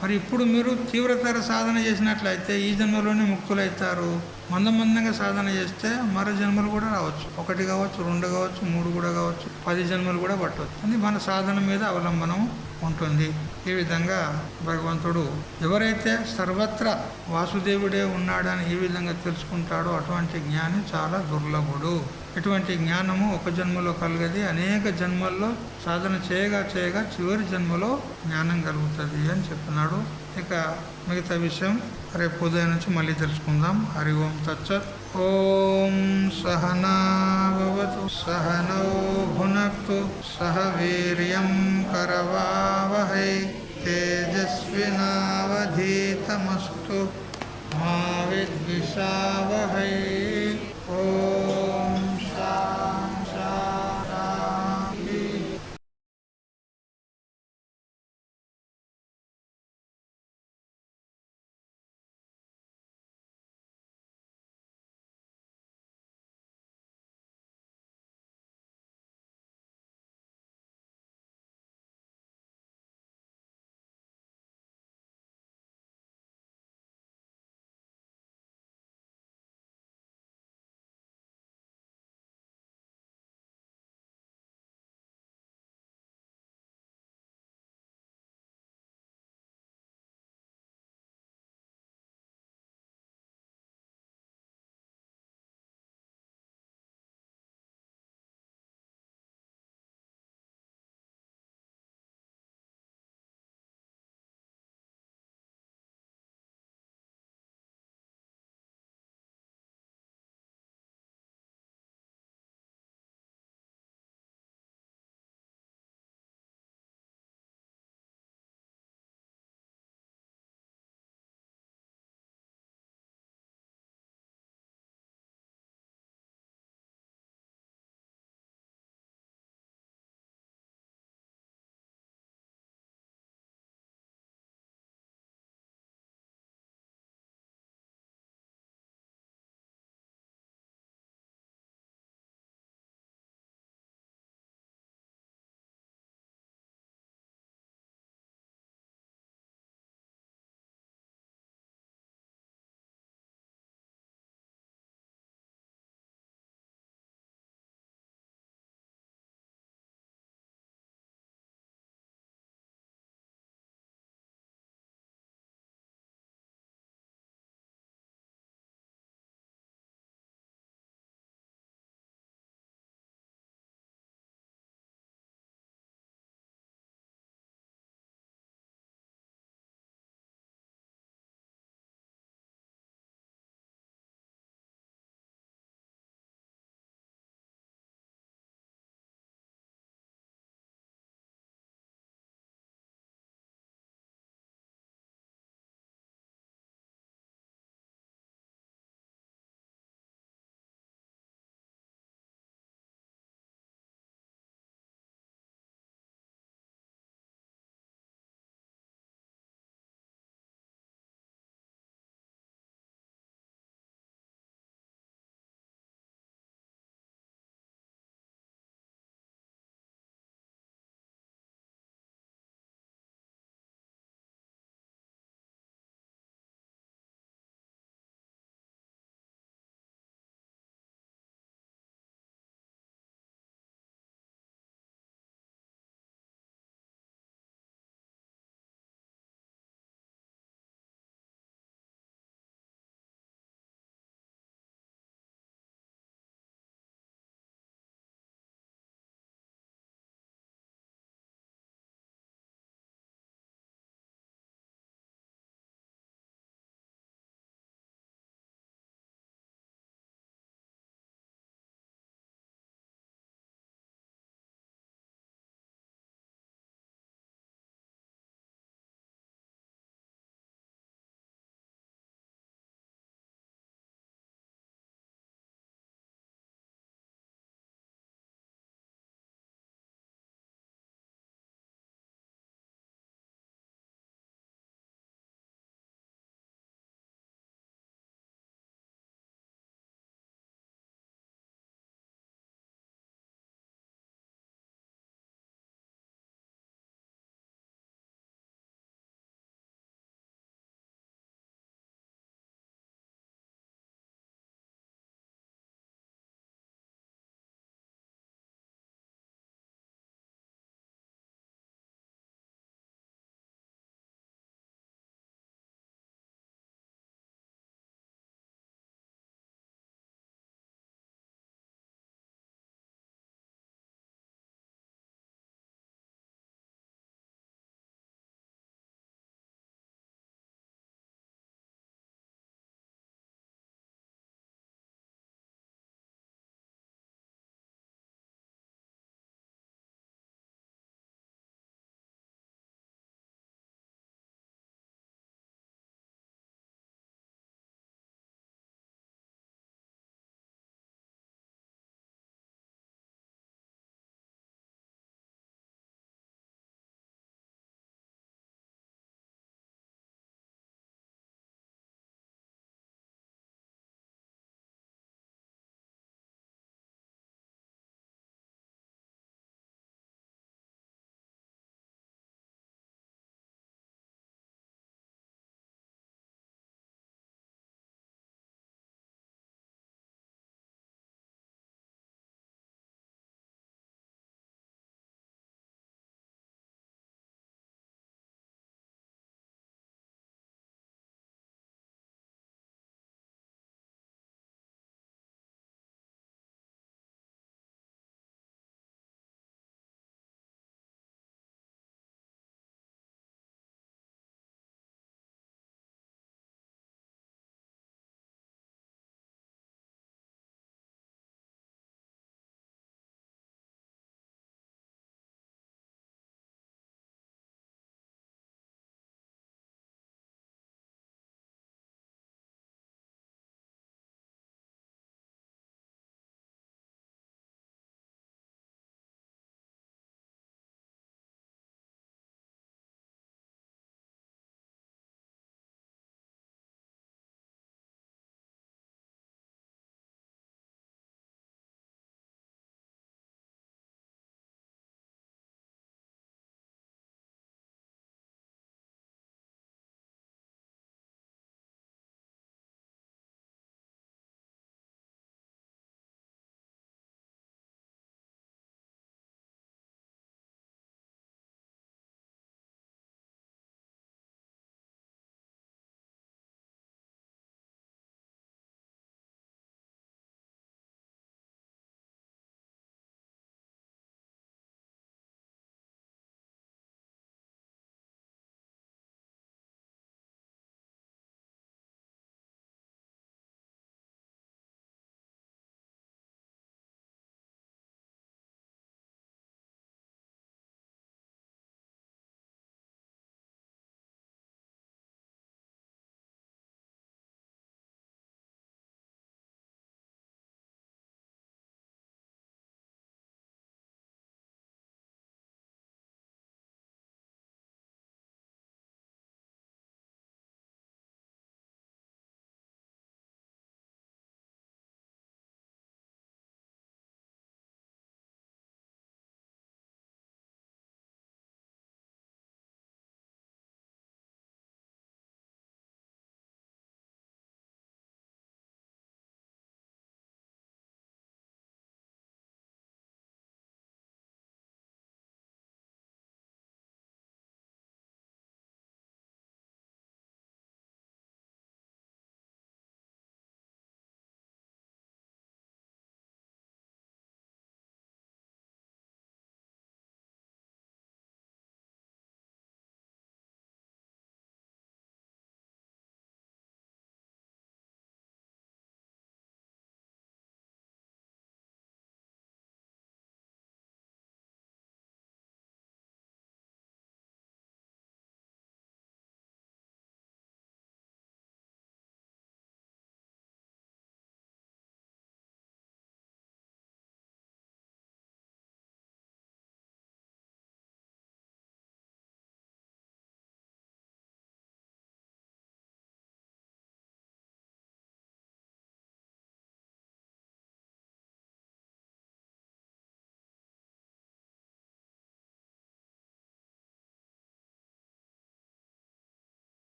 మరి ఇప్పుడు మీరు తీవ్రతర సాధన చేసినట్లయితే ఈ జన్మలోనే ముక్తులవుతారు. మందంగా సాధన చేస్తే మరో జన్మలు కూడా రావచ్చు, 1 కావచ్చు, 2 కావచ్చు, 3 కూడా కావచ్చు, 10 జన్మలు కూడా పట్టవచ్చు. అది మన సాధన మీద అవలంబనం ఉంటుంది. ఈ విధంగా భగవంతుడు ఎవరైతే సర్వత్రా వాసుదేవుడే ఉన్నాడని ఈ విధంగా తెలుసుకుంటాడో అటువంటి జ్ఞాని చాలా దుర్లభుడు. ఇటువంటి జ్ఞానము ఒక జన్మలో కలగది, అనేక జన్మల్లో సాధన చేయగా చివరి జన్మలో జ్ఞానం కలుగుతుంది అని చెప్తున్నాడు. ఇక మిగతా విషయం రేపు ఉదయం నుంచి మళ్ళీ తెలుసుకుందాం. హరి ఓం తత్సత్. ఓం సహనా భవతు సహనౌ భునక్తు సహ వీర్యం కరవావహై తేజస్వినావధీతమస్తు మా విద్విషావహై. ఓం